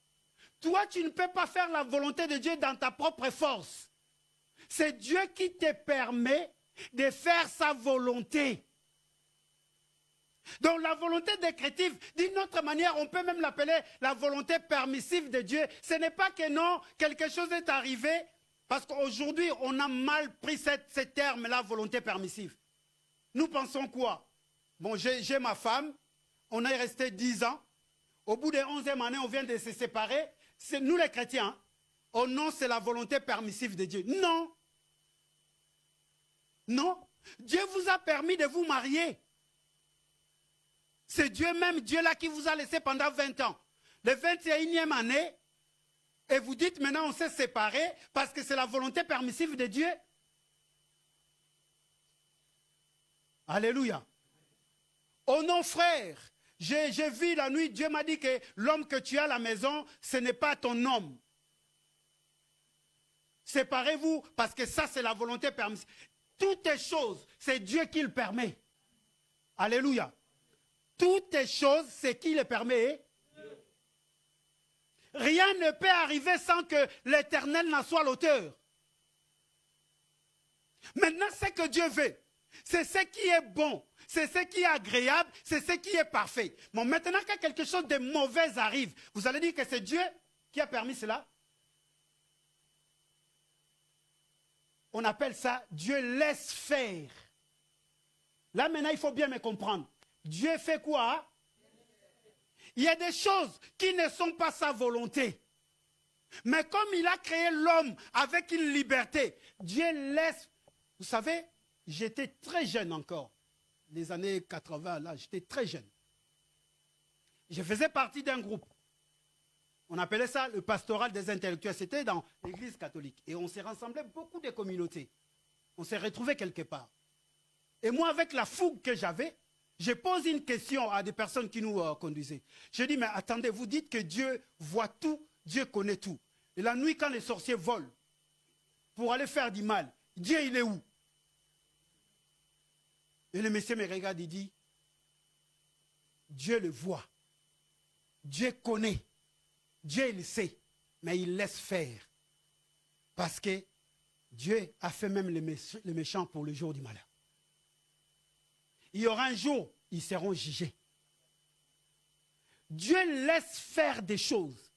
Toi, tu ne peux pas faire la volonté de Dieu dans ta propre force. C'est Dieu qui te permet de faire sa volonté. Donc la volonté décrétive, d'une autre manière, on peut même l'appeler la volonté permissive de Dieu. Ce n'est pas que non, quelque chose est arrivé, parce qu'aujourd'hui, on a mal pris ce terme-là, volonté permissive. Nous pensons quoi? Bon, j'ai ma femme, on est resté 10 ans. Au bout des 11e année, on vient de se séparer. C'est nous les chrétiens. Hein? Oh non, c'est la volonté permissive de Dieu. Non. Non. Dieu vous a permis de vous marier. C'est Dieu même, Dieu là qui vous a laissé pendant 20 ans. Le 21e année, et vous dites maintenant on s'est séparés parce que c'est la volonté permissive de Dieu. Alléluia. Oh non frère, j'ai vu la nuit, Dieu m'a dit que l'homme que tu as à la maison, ce n'est pas ton homme. Séparez-vous parce que ça c'est la volonté permissive. Toutes les choses, c'est Dieu qui le permet. Alléluia. Toutes les choses, c'est qui le permet. Rien ne peut arriver sans que l'Éternel n'en soit l'auteur. Maintenant, ce que Dieu veut, c'est ce qui est bon, c'est ce qui est agréable, c'est ce qui est parfait. Bon, maintenant que quelque chose de mauvais arrive, vous allez dire que c'est Dieu qui a permis cela? On appelle ça Dieu laisse faire. Là maintenant, il faut bien me comprendre. Dieu fait quoi? Il y a des choses qui ne sont pas sa volonté. Mais comme il a créé l'homme avec une liberté, Dieu laisse. Vous savez, j'étais très jeune encore. Les années 80, là, j'étais très jeune. Je faisais partie d'un groupe. On appelait ça le pastoral des intellectuels. C'était dans l'église catholique. Et on s'est rassemblé beaucoup de communautés. On s'est retrouvés quelque part. Et moi, avec la fougue que j'avais, je pose une question à des personnes qui nous conduisaient. Je dis, mais attendez, vous dites que Dieu voit tout, Dieu connaît tout. Et la nuit, quand les sorciers volent pour aller faire du mal, Dieu, il est où? Et le monsieur me regarde et dit, Dieu le voit, Dieu connaît, Dieu il sait, mais il laisse faire. Parce que Dieu a fait même les méchants pour le jour du malheur. Il y aura un jour, ils seront jugés. Dieu laisse faire des choses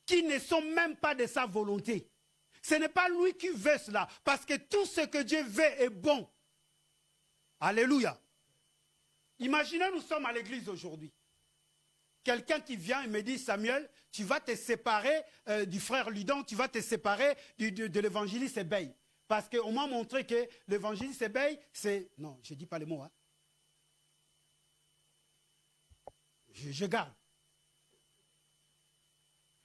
qui ne sont même pas de sa volonté. Ce n'est pas lui qui veut cela, parce que tout ce que Dieu veut est bon. Alléluia. Imaginez, nous sommes à l'église aujourd'hui. Quelqu'un qui vient et me dit, Samuel, tu vas te séparer du frère Ludon, tu vas te séparer de l'évangéliste Ebeille. Parce qu'on m'a montré que l'évangéliste Ebeille, c'est... Non, je ne dis pas les mots. Hein. Je garde.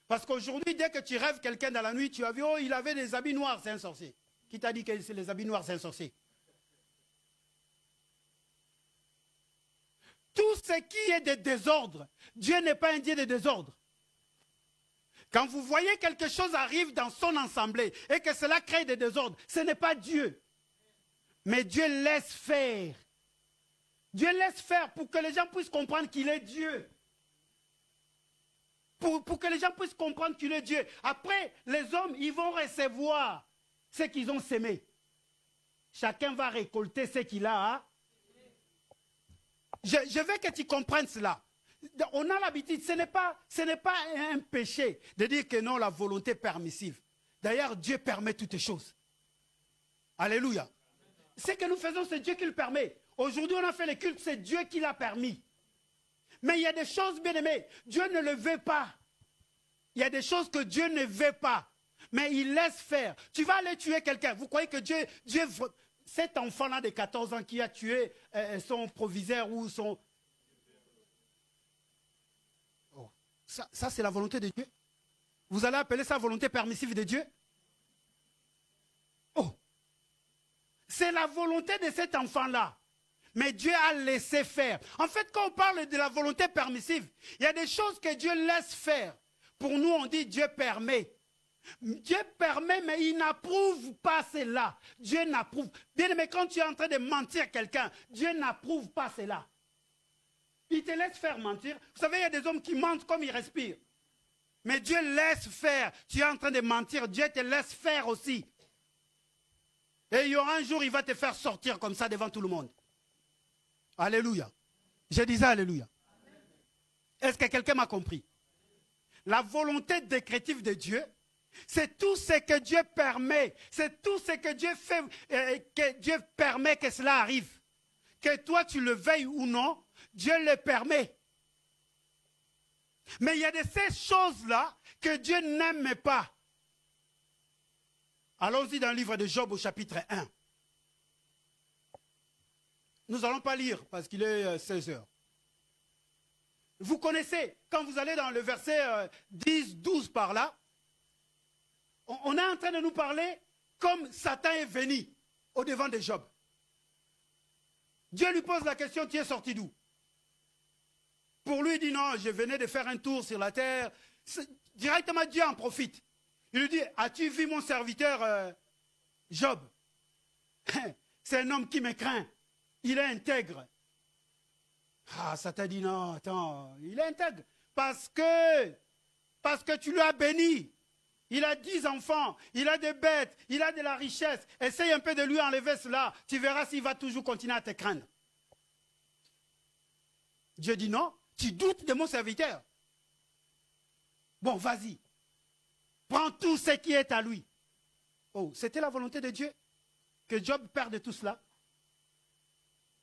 Parce qu'aujourd'hui, dès que tu rêves quelqu'un dans la nuit, tu as vu, oh, il avait des habits noirs, c'est un sorcier. Qui t'a dit que c'est les habits noirs, c'est un sorcier? Tout ce qui est de désordre, Dieu n'est pas un Dieu de désordre. Quand vous voyez quelque chose arrive dans son assemblée et que cela crée des désordres, ce n'est pas Dieu. Mais Dieu laisse faire. Dieu laisse faire pour que les gens puissent comprendre qu'il est Dieu. Pour que les gens puissent comprendre qu'il est Dieu. Après, les hommes, ils vont recevoir ce qu'ils ont semé. Chacun va récolter ce qu'il a. Hein? Je veux que tu comprennes cela. On a l'habitude, ce n'est pas un péché de dire que non, la volonté permissive. D'ailleurs, Dieu permet toutes choses. Alléluia. Ce que nous faisons, c'est Dieu qui le permet. Aujourd'hui, on a fait les cultes, c'est Dieu qui l'a permis. Mais il y a des choses, bien aimées, Dieu ne le veut pas. Il y a des choses que Dieu ne veut pas. Mais il laisse faire. Tu vas aller tuer quelqu'un. Vous croyez que Dieu cet enfant-là de 14 ans qui a tué son proviseur ou son... Oh. Ça c'est la volonté de Dieu. Vous allez appeler ça volonté permissive de Dieu? Oh. C'est la volonté de cet enfant-là. Mais Dieu a laissé faire. En fait, quand on parle de la volonté permissive, il y a des choses que Dieu laisse faire. Pour nous, on dit Dieu permet. Dieu permet, mais il n'approuve pas cela. Dieu n'approuve. Bien aimé, quand tu es en train de mentir à quelqu'un, Dieu n'approuve pas cela. Il te laisse faire mentir. Vous savez, il y a des hommes qui mentent comme ils respirent. Mais Dieu laisse faire. Tu es en train de mentir, Dieu te laisse faire aussi. Et il y aura un jour, il va te faire sortir comme ça devant tout le monde. Alléluia. Je disais alléluia. Est-ce que quelqu'un m'a compris? La volonté décrétive de Dieu, c'est tout ce que Dieu permet. C'est tout ce que Dieu fait, que Dieu permet que cela arrive. Que toi, tu le veuilles ou non, Dieu le permet. Mais il y a de ces choses-là que Dieu n'aime pas. Allons-y dans le livre de Job au chapitre 1. Nous n'allons pas lire parce qu'il est 16 heures. Vous connaissez, quand vous allez dans le verset 10, 12 par là, on est en train de nous parler comme Satan est venu au devant de Job. Dieu lui pose la question, tu es sorti d'où? Pour lui, il dit non, je venais de faire un tour sur la terre. Directement, Dieu en profite. Il lui dit, as-tu vu mon serviteur Job? C'est un homme qui me craint. Il est intègre. Ah, Satan dit non, attends, il est intègre. Parce que tu lui as béni. Il a 10 enfants, il a des bêtes, il a de la richesse. Essaye un peu de lui enlever cela. Tu verras s'il va toujours continuer à te craindre. Dieu dit non, tu doutes de mon serviteur. Bon, vas-y. Prends tout ce qui est à lui. Oh, c'était la volonté de Dieu que Job perde tout cela.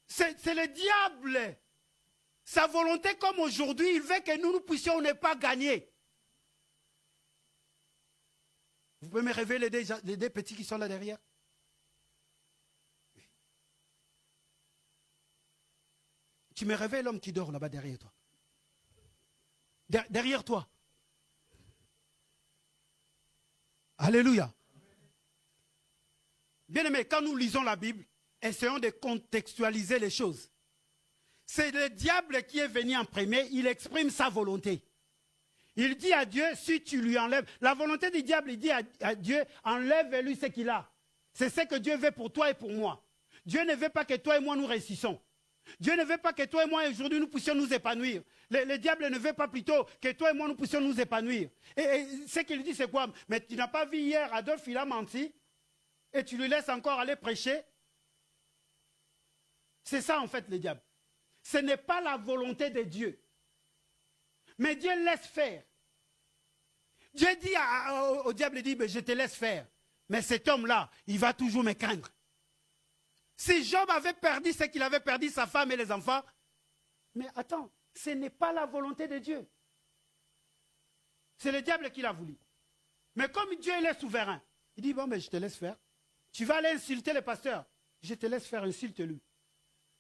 C'est le diable. Sa volonté comme aujourd'hui, il veut que nous puissions ne pas gagner. Vous pouvez me révéler les deux petits qui sont là derrière? Oui. Tu me révèles l'homme qui dort là-bas derrière toi. Derrière toi. Alléluia. Bien aimé, quand nous lisons la Bible, essayons de contextualiser les choses. C'est le diable qui est venu en premier, il exprime sa volonté. Il dit à Dieu, si tu lui enlèves, la volonté du diable, il dit à Dieu, enlève-lui ce qu'il a. C'est ce que Dieu veut pour toi et pour moi. Dieu ne veut pas que toi et moi nous réussissons. Dieu ne veut pas que toi et moi aujourd'hui nous puissions nous épanouir. Le diable ne veut pas plutôt que toi et moi nous puissions nous épanouir. Et ce qu'il dit c'est quoi? Mais tu n'as pas vu hier Adolphe, il a menti et tu lui laisses encore aller prêcher. C'est ça en fait le diable. Ce n'est pas la volonté de Dieu. Mais Dieu laisse faire. Dieu dit au diable, il dit, je te laisse faire. Mais cet homme-là, il va toujours me craindre. Si Job avait perdu ce qu'il avait perdu, sa femme et les enfants, mais attends, ce n'est pas la volonté de Dieu. C'est le diable qui l'a voulu. Mais comme Dieu il est souverain, il dit, bon, mais je te laisse faire. Tu vas aller insulter le pasteur. Je te laisse faire, insulte-lui.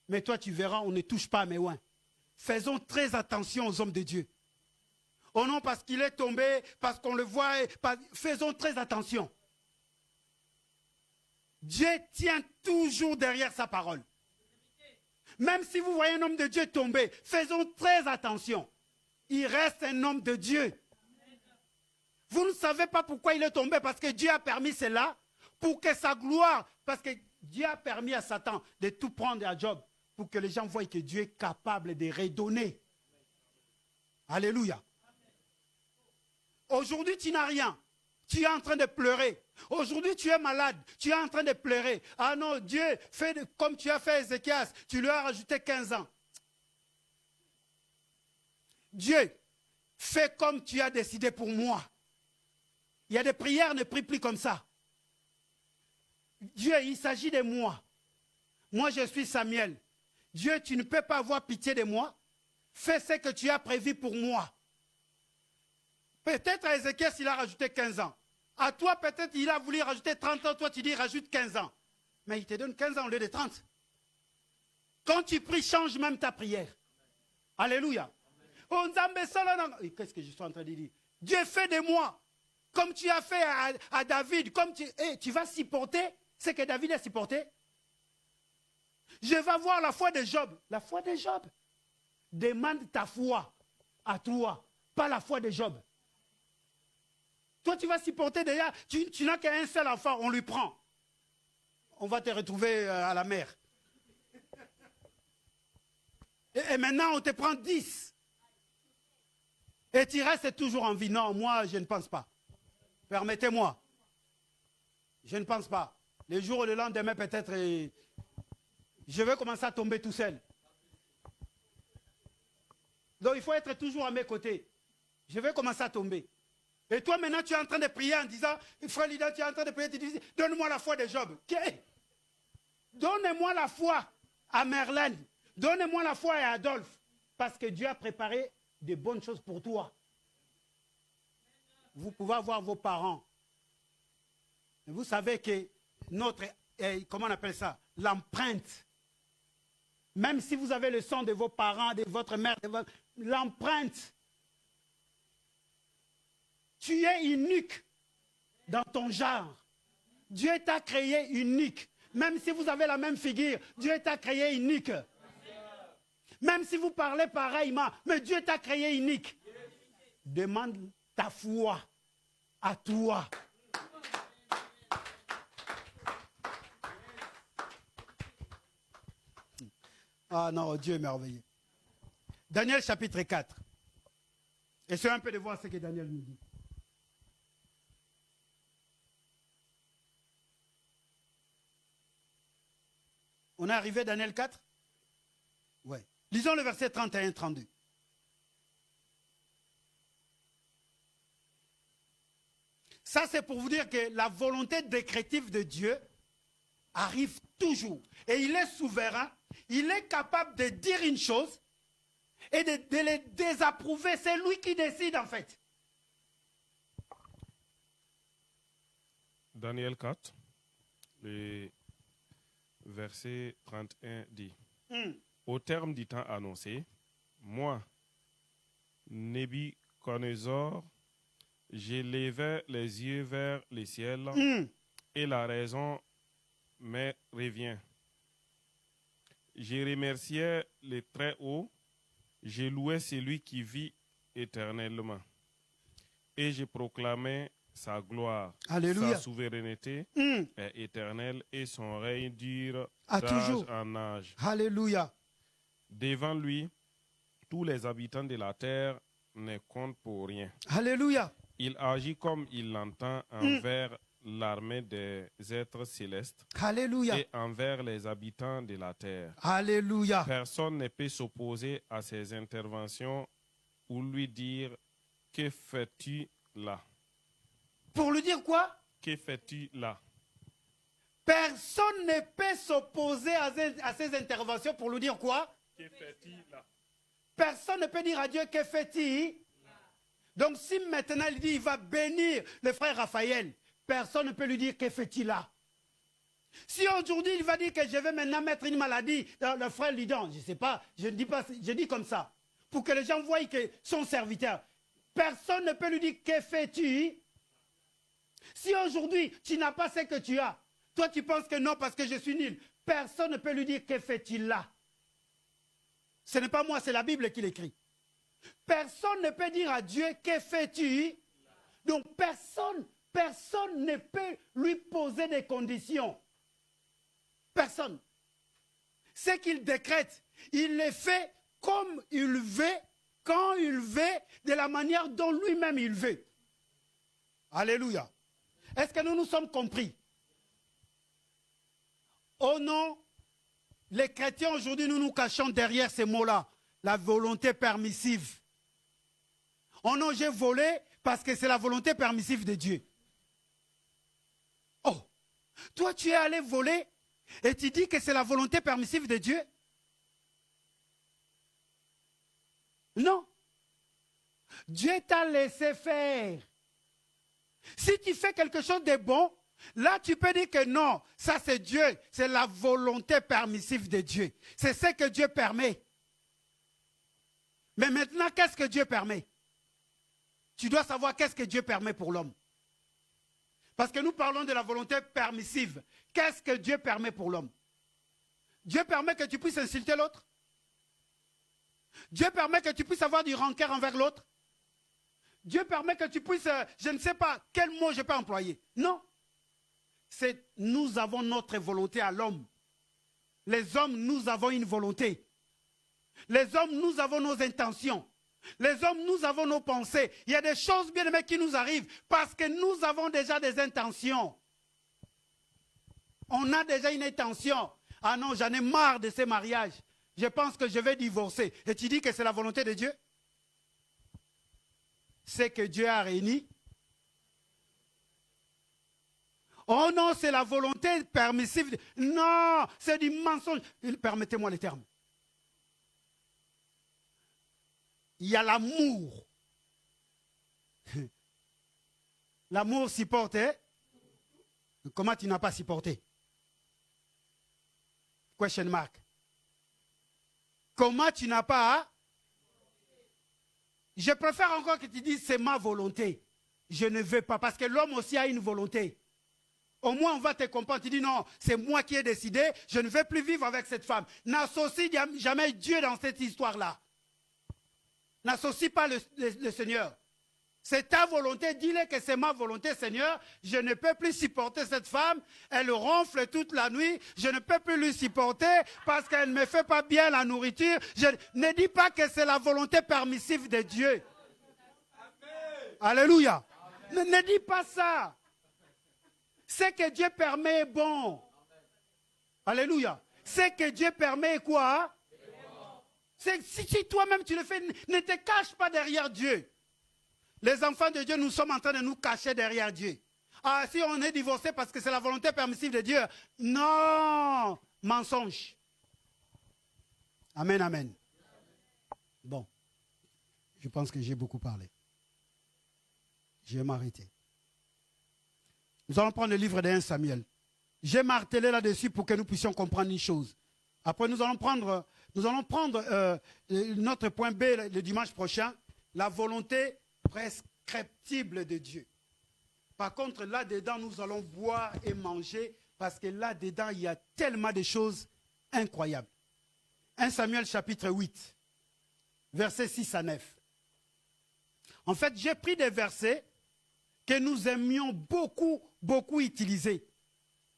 Mais toi, tu verras, on ne touche pas à mes oins. Faisons très attention aux hommes de Dieu. Oh non, parce qu'il est tombé, parce qu'on le voit, faisons très attention. Dieu tient toujours derrière sa parole. Même si vous voyez un homme de Dieu tomber, faisons très attention. Il reste un homme de Dieu. Vous ne savez pas pourquoi il est tombé, parce que Dieu a permis cela, pour que sa gloire, parce que Dieu a permis à Satan de tout prendre à Job, pour que les gens voient que Dieu est capable de redonner. Alléluia. Aujourd'hui, tu n'as rien. Tu es en train de pleurer. Aujourd'hui, tu es malade. Tu es en train de pleurer. Ah non, Dieu, fais comme tu as fait Ézéchias. Tu lui as rajouté 15 ans. Dieu, fais comme tu as décidé pour moi. Il y a des prières, ne prie plus comme ça. Dieu, il s'agit de moi. Moi, je suis Samuel. Dieu, tu ne peux pas avoir pitié de moi. Fais ce que tu as prévu pour moi. Peut-être à Ézéchias, il a rajouté 15 ans. À toi, peut-être, il a voulu rajouter 30 ans. Toi, tu dis, rajoute 15 ans. Mais il te donne 15 ans au lieu de 30. Quand tu pries, change même ta prière. Alléluia. Qu'est-ce que je suis en train de dire? Dieu fait de moi, comme tu as fait à David. Comme tu vas supporter ce que David a supporté. Je vais voir la foi de Job. La foi de Job. Demande ta foi à toi, pas la foi de Job. Toi, tu vas supporter déjà, tu n'as qu'un seul enfant, on lui prend. On va te retrouver à la mer. Et maintenant, on te prend 10. Et tu restes toujours en vie. Non, moi, je ne pense pas. Permettez-moi. Je ne pense pas. Le jour ou le lendemain, peut-être, je vais commencer à tomber tout seul. Donc, il faut être toujours à mes côtés. Je vais commencer à tomber. Et toi, maintenant, tu es en train de prier en disant, frère Lida, tu es en train de prier, tu dis, donne-moi la foi de Job. Donne-moi la foi à Merlin. Donne-moi la foi à Adolphe. Parce que Dieu a préparé de bonnes choses pour toi. Vous pouvez avoir vos parents. Vous savez que notre, comment on appelle ça, l'empreinte, même si vous avez le sang de vos parents, de votre mère, l'empreinte, tu es unique dans ton genre. Dieu t'a créé unique. Même si vous avez la même figure, Dieu t'a créé unique. Même si vous parlez pareillement, mais Dieu t'a créé unique. Demande ta foi à toi. Ah non, Dieu est merveilleux. Daniel chapitre 4. Essayez un peu de voir ce que Daniel nous dit. On est arrivé à Daniel 4? Oui. Lisons le verset 31-32. Ça, c'est pour vous dire que la volonté décrétive de Dieu arrive toujours. Et il est souverain. Il est capable de dire une chose et de les désapprouver. C'est lui qui décide, en fait. Daniel 4, le verset 31 dit, au terme du temps annoncé, moi, Nebuchadnezzar, j'élevais les yeux vers le ciel et la raison me revient. Je remerciais le Très-Haut, je louais celui qui vit éternellement et je proclamais sa gloire. Alléluia. Sa souveraineté est éternelle et son règne dure d'âge en âge. Alléluia. Devant lui, tous les habitants de la terre ne comptent pour rien. Alléluia. Il agit comme il l'entend envers l'armée des êtres célestes. Alléluia. Et envers les habitants de la terre. Alléluia. Personne ne peut s'opposer à ses interventions ou lui dire « Que fais-tu là ?» Pour lui dire quoi? Que fais-tu là? Personne ne peut s'opposer à ses interventions pour lui dire quoi? Que fais-tu là? Personne ne peut dire à Dieu que fais-tu? Donc si maintenant il dit il va bénir le frère Raphaël, personne ne peut lui dire que fais-tu là? Si aujourd'hui il va dire que je vais maintenant mettre une maladie dans le frère Lidan, je ne sais pas, je ne dis pas, je dis comme ça, pour que les gens voient que son serviteur, personne ne peut lui dire que fais-tu? Si aujourd'hui tu n'as pas ce que tu as, toi tu penses que non parce que je suis nul, personne ne peut lui dire que fais-tu là? Ce n'est pas moi, c'est la Bible qui l'écrit. Personne ne peut dire à Dieu que fais-tu? Donc personne ne peut lui poser des conditions. Personne. Ce qu'il décrète, il le fait comme il veut, quand il veut, de la manière dont lui-même il veut. Alléluia. Est-ce que nous nous sommes compris? Oh non, les chrétiens aujourd'hui, nous nous cachons derrière ces mots-là. La volonté permissive. Oh non, j'ai volé parce que c'est la volonté permissive de Dieu. Oh, toi tu es allé voler et tu dis que c'est la volonté permissive de Dieu? Non. Dieu t'a laissé faire. Si tu fais quelque chose de bon, là tu peux dire que non, ça c'est Dieu, c'est la volonté permissive de Dieu. C'est ce que Dieu permet. Mais maintenant, qu'est-ce que Dieu permet? Tu dois savoir qu'est-ce que Dieu permet pour l'homme. Parce que nous parlons de la volonté permissive. Qu'est-ce que Dieu permet pour l'homme? Dieu permet que tu puisses insulter l'autre. Dieu permet que tu puisses avoir du rancœur envers l'autre. Dieu permet que tu puisses, je ne sais pas quel mot je peux employer. Non. C'est nous avons notre volonté à l'homme. Les hommes, nous avons une volonté. Les hommes, nous avons nos intentions. Les hommes, nous avons nos pensées. Il y a des choses, bien aimées, qui nous arrivent parce que nous avons déjà des intentions. On a déjà une intention. Ah non, j'en ai marre de ces mariages. Je pense que je vais divorcer. Et tu dis que c'est la volonté de Dieu? C'est que Dieu a réuni. Oh non, c'est la volonté permissive. Non, c'est du mensonge. Permettez-moi les termes. Il y a l'amour. L'amour supporte. Comment tu n'as pas supporté? Question mark. Comment tu n'as pas? Je préfère encore que tu dises c'est ma volonté. Je ne veux pas. Parce que l'homme aussi a une volonté. Au moins on va te comprendre. Tu dis non, c'est moi qui ai décidé. Je ne veux plus vivre avec cette femme. N'associe jamais Dieu dans cette histoire-là. N'associe pas le Seigneur. C'est ta volonté, dis-le que c'est ma volonté, Seigneur. Je ne peux plus supporter cette femme. Elle ronfle toute la nuit. Je ne peux plus lui supporter parce qu'elle ne me fait pas bien la nourriture. Je ne dis pas que c'est la volonté permissive de Dieu. Amen. Alléluia. Ne dis pas ça. Ce que Dieu permet est bon. Alléluia. Ce que Dieu permet est quoi? Si toi-même tu le fais, ne te cache pas derrière Dieu. Les enfants de Dieu, nous sommes en train de nous cacher derrière Dieu. Ah, si on est divorcé parce que c'est la volonté permissive de Dieu. Non, mensonge. Amen, amen. Bon, je pense que j'ai beaucoup parlé. Je vais m'arrêter. Nous allons prendre le livre de 1 Samuel. J'ai martelé là-dessus pour que nous puissions comprendre une chose. Après, nous allons prendre notre point B le dimanche prochain, la volonté prescriptible de Dieu. Par contre, là-dedans, nous allons boire et manger parce que là-dedans, il y a tellement de choses incroyables. 1 Samuel chapitre 8, versets 6 à 9. En fait, j'ai pris des versets que nous aimions beaucoup utiliser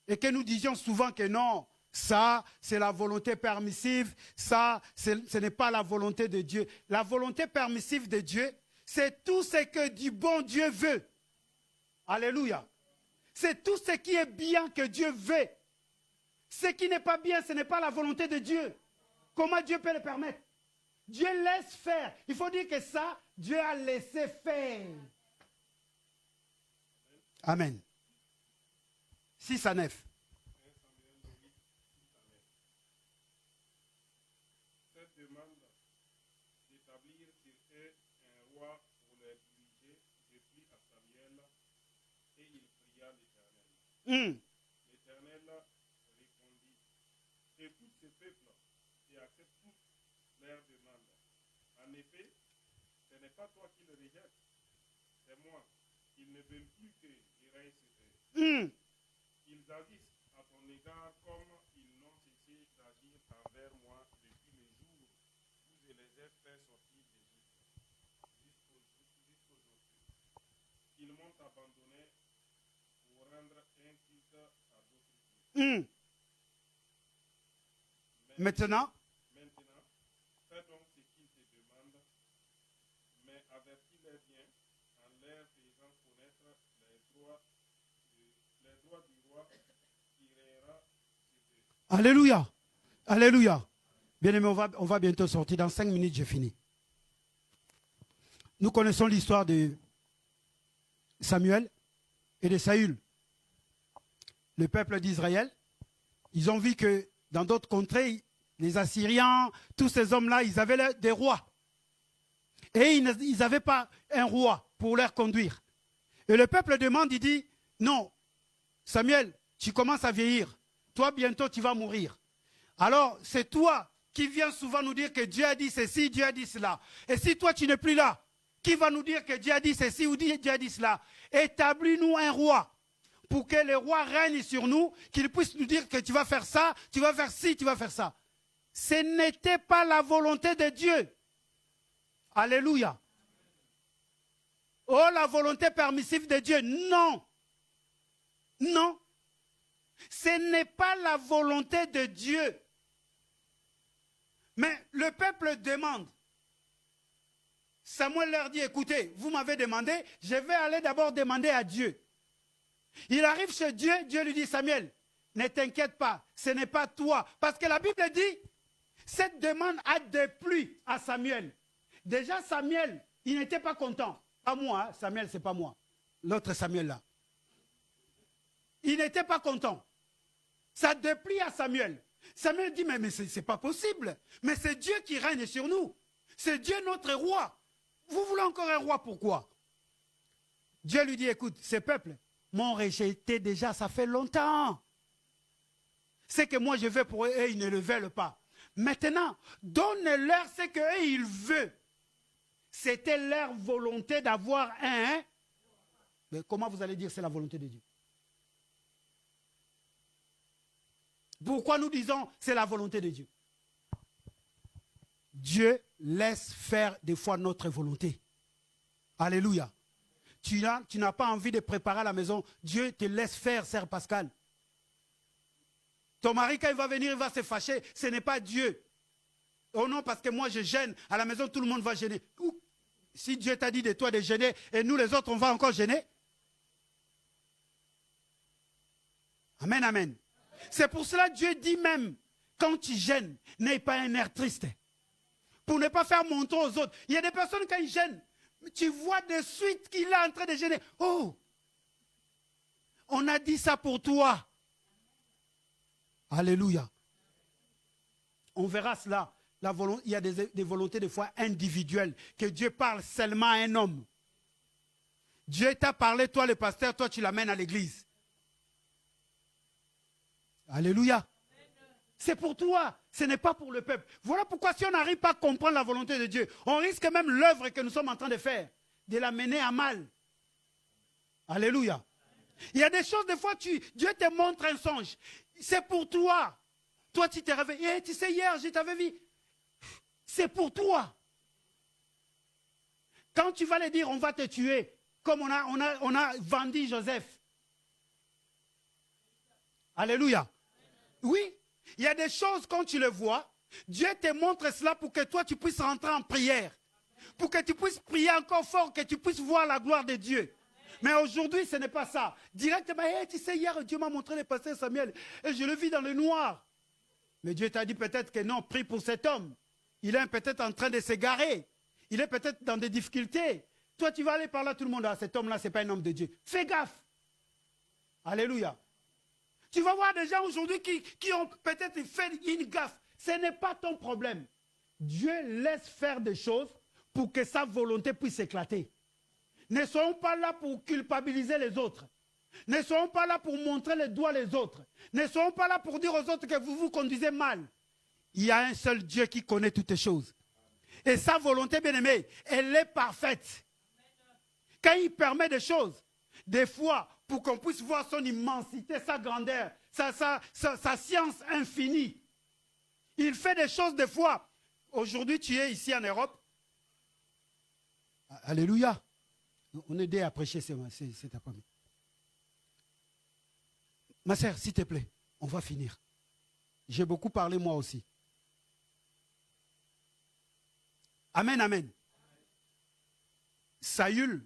et que nous disions souvent que non, ça, c'est la volonté permissive, ça, ce n'est pas la volonté de Dieu. La volonté permissive de Dieu, c'est tout ce que du bon Dieu veut. Alléluia. C'est tout ce qui est bien que Dieu veut. Ce qui n'est pas bien, ce n'est pas la volonté de Dieu. Comment Dieu peut le permettre? Dieu laisse faire. Il faut dire que ça, Dieu a laissé faire. Amen. 6 à 9. Cette demande d'établir sur eux un roi pour les diriger depuis à Samuel, et il pria l'Éternel. L'Éternel répondit: écoute ce peuple et accepte toutes leurs demandes. En effet, ce n'est pas toi qui le rejettes, c'est moi. Ils ne veulent plus que je règne sur eux. Ils agissent à ton égard comme ils n'ont cessé d'agir envers moi depuis le jour où je les ai fait sortir d'Égypte jusqu'aujourd'hui. Ils m'ont abandonné pour rendre un culte à d'autres dieux. Maintenant, fais donc ce qu'ils te demandent, mais avertis-les bien en leur faisant connaître les droits du roi qui régnera sur eux. alléluia. Alléluia. Bien aimé, on va bientôt sortir. Dans 5 minutes, j'ai fini. Nous connaissons l'histoire de Samuel et de Saül. Le peuple d'Israël, ils ont vu que dans d'autres contrées, les Assyriens, tous ces hommes-là, ils avaient des rois. Et ils n'avaient pas un roi pour leur conduire. Et le peuple demande, il dit, non, Samuel, tu commences à vieillir. Toi, bientôt, tu vas mourir. Alors, c'est toi qui viens souvent nous dire que Dieu a dit ceci, Dieu a dit cela. Et si toi, tu n'es plus là, qui va nous dire que Dieu a dit ceci ou Dieu a dit cela? Établis-nous un roi pour que le roi règne sur nous, qu'il puisse nous dire que tu vas faire ça, tu vas faire ci, tu vas faire ça. Ce n'était pas la volonté de Dieu. Alléluia. Oh, la volonté permissive de Dieu. Non. Non. Ce n'est pas la volonté de Dieu. Mais le peuple demande. Samuel leur dit, écoutez, vous m'avez demandé, je vais aller d'abord demander à Dieu. Il arrive chez Dieu, Dieu lui dit, Samuel, ne t'inquiète pas, ce n'est pas toi. Parce que la Bible dit, cette demande a déplu à Samuel. Déjà Samuel, il n'était pas content. Pas moi, hein? Samuel, c'est pas moi. L'autre Samuel là. Il n'était pas content. Ça déplie à Samuel. Samuel dit, mais c'est pas possible. Mais c'est Dieu qui règne sur nous. C'est Dieu notre roi. Vous voulez encore un roi, pourquoi? Dieu lui dit, écoute, ces peuples m'ont rejeté déjà, ça fait longtemps. C'est que moi je veux pour eux, et ils ne le veulent pas. Maintenant, donne-leur ce qu'eux ils veulent. C'était leur volonté d'avoir un. Mais comment vous allez dire c'est la volonté de Dieu? Pourquoi nous disons c'est la volonté de Dieu? Dieu laisse faire des fois notre volonté. Alléluia. Tu n'as pas envie de préparer la maison. Dieu te laisse faire, sœur Pascal. Ton mari, quand il va venir, il va se fâcher. Ce n'est pas Dieu. Oh non, parce que moi je gêne. À la maison, tout le monde va gêner. Si Dieu t'a dit de toi de gêner, et nous les autres, on va encore gêner. Amen, amen. C'est pour cela que Dieu dit même, quand tu gênes, n'aie pas un air triste. Pour ne pas faire montrer aux autres. Il y a des personnes, quand ils gênent, tu vois de suite qu'il est en train de gêner. Oh, on a dit ça pour toi. Alléluia. On verra cela. Il y a des volontés des fois individuelles, que Dieu parle seulement à un homme. Dieu t'a parlé, toi le pasteur, toi tu l'amènes à l'église. Alléluia. C'est pour toi, ce n'est pas pour le peuple. Voilà pourquoi si on n'arrive pas à comprendre la volonté de Dieu, on risque même l'œuvre que nous sommes en train de faire, de la mener à mal. Alléluia. Il y a des choses, des fois, Dieu te montre un songe. C'est pour toi. Toi, tu t'es réveillé. Tu sais, hier, je t'avais vu. C'est pour toi. Quand tu vas le dire, on va te tuer, comme on a vendu Joseph. Alléluia. Oui, il y a des choses, quand tu le vois, Dieu te montre cela pour que toi, tu puisses rentrer en prière. Pour que tu puisses prier encore fort, que tu puisses voir la gloire de Dieu. Mais aujourd'hui, ce n'est pas ça. Directement, tu sais, hier, Dieu m'a montré le pasteur Samuel, et je le vis dans le noir. Mais Dieu t'a dit peut-être que non, prie pour cet homme. Il est peut-être en train de s'égarer. Il est peut-être dans des difficultés. Toi, tu vas aller par là, tout le monde, ah, cet homme-là, ce n'est pas un homme de Dieu. Fais gaffe. Alléluia. Tu vas voir des gens aujourd'hui qui ont peut-être fait une gaffe. Ce n'est pas ton problème. Dieu laisse faire des choses pour que sa volonté puisse éclater. Ne soyons pas là pour culpabiliser les autres. Ne soyons pas là pour montrer les doigts les autres. Ne soyons pas là pour dire aux autres que vous vous conduisez mal. Il y a un seul Dieu qui connaît toutes les choses. Et sa volonté, bien-aimée, elle est parfaite. Quand il permet des choses, des fois, pour qu'on puisse voir son immensité, sa grandeur, sa science infinie, il fait des choses des fois. Aujourd'hui, tu es ici en Europe. Alléluia. On est aidé à prêcher cet après-midi. Ma sœur, s'il te plaît, on va finir. J'ai beaucoup parlé moi aussi. Amen, amen. Saül,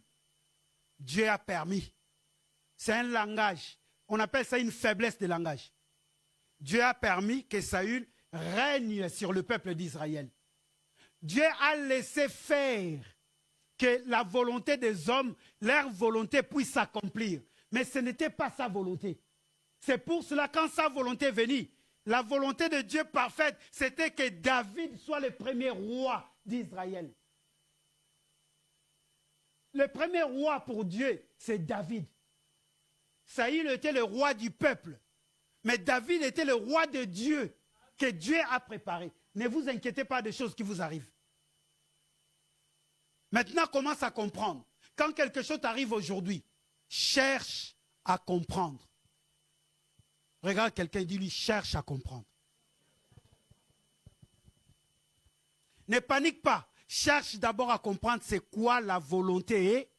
Dieu a permis. C'est un langage. On appelle ça une faiblesse de langage. Dieu a permis que Saül règne sur le peuple d'Israël. Dieu a laissé faire que la volonté des hommes, leur volonté puisse s'accomplir. Mais ce n'était pas sa volonté. C'est pour cela, quand sa volonté est venue, la volonté de Dieu parfaite, c'était que David soit le premier roi d'Israël. Le premier roi pour Dieu, c'est David. Saül était le roi du peuple. Mais David était le roi de Dieu, que Dieu a préparé. Ne vous inquiétez pas des choses qui vous arrivent. Maintenant, commence à comprendre. Quand quelque chose t'arrive aujourd'hui, cherche à comprendre. Regarde quelqu'un, dit-lui, cherche à comprendre. Ne panique pas. Cherche d'abord à comprendre c'est quoi la volonté.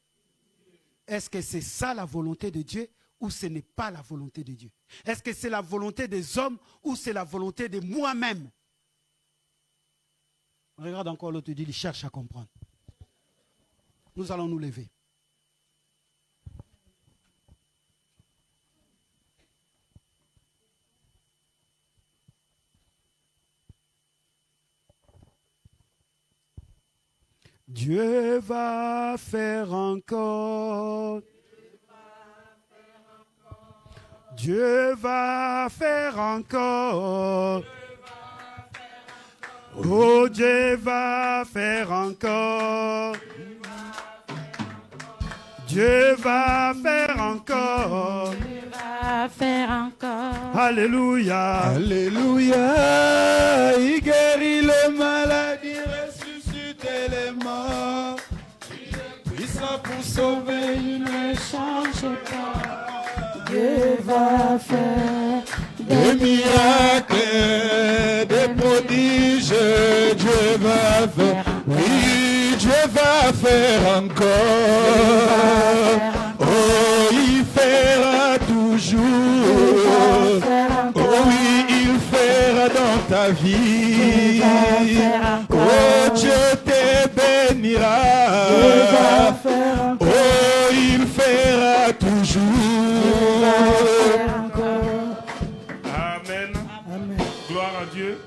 Est-ce que c'est ça la volonté de Dieu ou ce n'est pas la volonté de Dieu? Est-ce que c'est la volonté des hommes ou c'est la volonté de moi-même? Regarde encore l'autre, dit, il cherche à comprendre. Nous allons nous lever. Dieu va faire encore. Dieu va faire encore. Oh, Dieu va faire encore. Dieu va faire encore. Dieu va faire encore. Alléluia. Alléluia. Il guérit les maladies, ressuscite les morts. Puissant pour sauver, il ne change pas. Dieu va faire Des miracles, des prodiges, Dieu va faire. Oui, Dieu va faire encore. Oh, il fera toujours. Oh oui, il fera dans ta vie. Oh, Dieu te bénira. Oh, il fera toujours. Amen. Gloire à Dieu.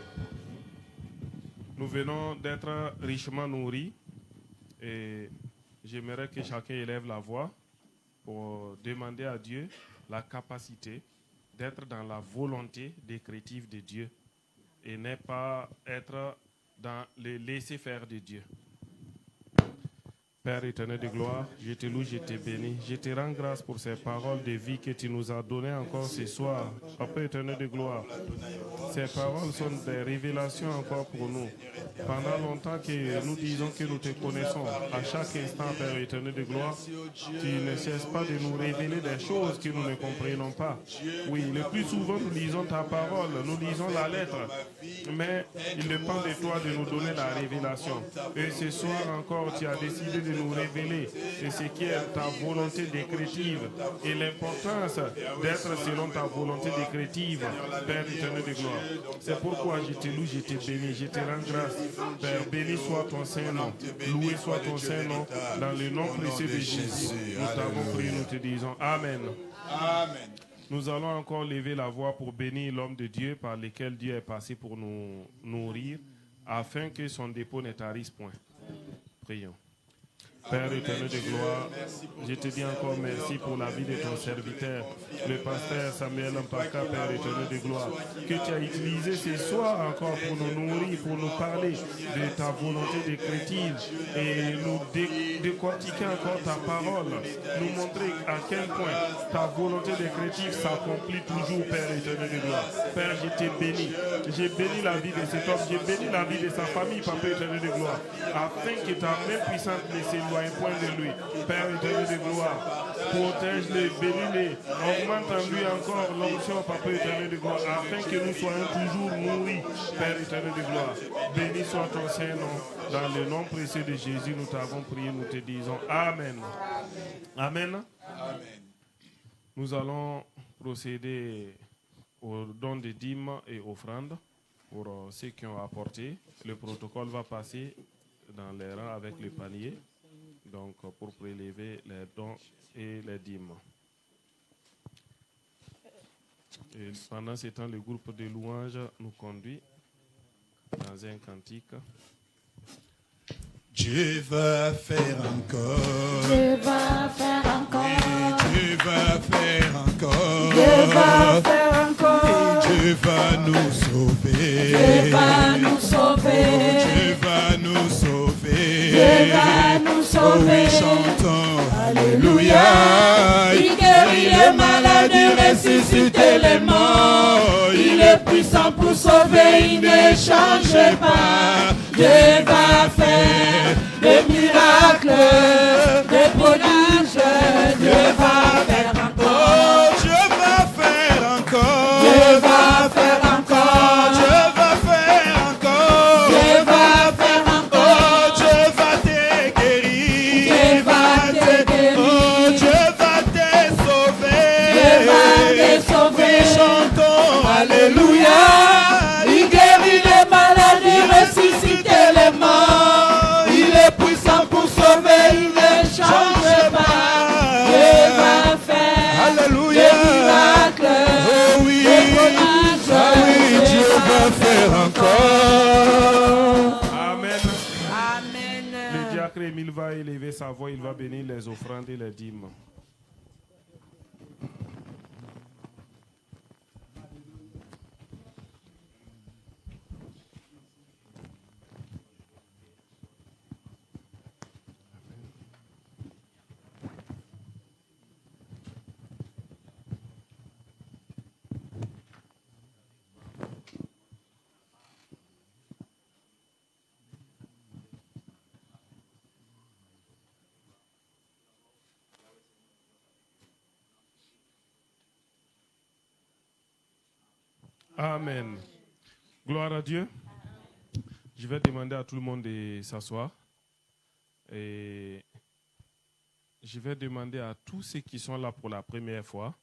Nous venons d'être richement nourris et j'aimerais que chacun élève la voix pour demander à Dieu la capacité d'être dans la volonté décrétive de Dieu et ne pas être dans le laisser-faire de Dieu. Père éternel de gloire, je te loue, je te bénis. Je te rends grâce pour ces paroles de vie que tu nous as données encore ce soir. Papa éternel de gloire, ces paroles sont des révélations encore pour nous. Pendant longtemps que nous disons que nous te connaissons, à chaque instant, Père éternel de gloire, tu ne cesses pas de nous révéler des choses que nous ne comprenons pas. Oui, le plus souvent nous lisons ta parole, nous lisons la lettre, mais il dépend de toi de nous donner la révélation. Et ce soir encore, tu as décidé de nous révéler ce qui est ta volonté décrétive et l'importance d'être selon ta volonté décrétive, Père éternel de gloire. C'est pourquoi je te loue, je te bénis, je te rends grâce. Père, béni soit ton Saint-Nom, loué soit ton Saint-Nom, dans le nom précieux de Jésus. Nous t'avons prié, nous te disons Amen. Amen. Nous allons encore lever la voix pour bénir l'homme de Dieu par lequel Dieu est passé pour nous nourrir, afin que son dépôt ne tarisse point. Prions. Père éternel de gloire, je te dis encore merci pour la vie de ton serviteur, le pasteur Samuel Mpaka, Père éternel de gloire, que tu as utilisé ce soir encore pour nous nourrir, pour nous parler de ta volonté décrétive et nous décortiquer encore ta parole, nous montrer à quel point ta volonté décrétive s'accomplit toujours, Père éternel de gloire. Père, je t'ai béni. J'ai béni la vie de cet homme, j'ai béni la vie de sa famille, Papa éternel de gloire, afin que ta main puissante ne s'éloigne point de lui. Père éternel de gloire, protège-les, bénis-les, augmente en lui encore l'onction, Papa éternel de gloire, afin que nous soyons toujours nourris, Père éternel de gloire. Béni soit ton Saint-Nom. Dans le nom précieux de Jésus, nous t'avons prié, nous te disons Amen. Amen. Amen. Nous allons procéder au don de dîmes et offrandes pour ceux qui ont apporté. Le protocole va passer dans les rangs avec le panier. Donc, pour prélever les dons et les dîmes. Et pendant ce temps, le groupe de louanges nous conduit dans un cantique. Dieu va faire encore. Dieu va faire encore. Dieu va faire encore. Dieu va faire encore. Dieu va nous sauver. Dieu va nous sauver. Dieu va nous sauver. Dieu va nous Oh oui, sauver. chantons Alléluia. Il guérit les malades, il ressuscite les morts. Il est puissant pour sauver, il ne change pas. Dieu va faire des miracles, des prodiges. Dieu va faire encore. lever sa voix, il va bénir les offrandes et les dîmes. Amen. Gloire à Dieu. Je vais demander à tout le monde de s'asseoir. Et je vais demander à tous ceux qui sont là pour la première fois,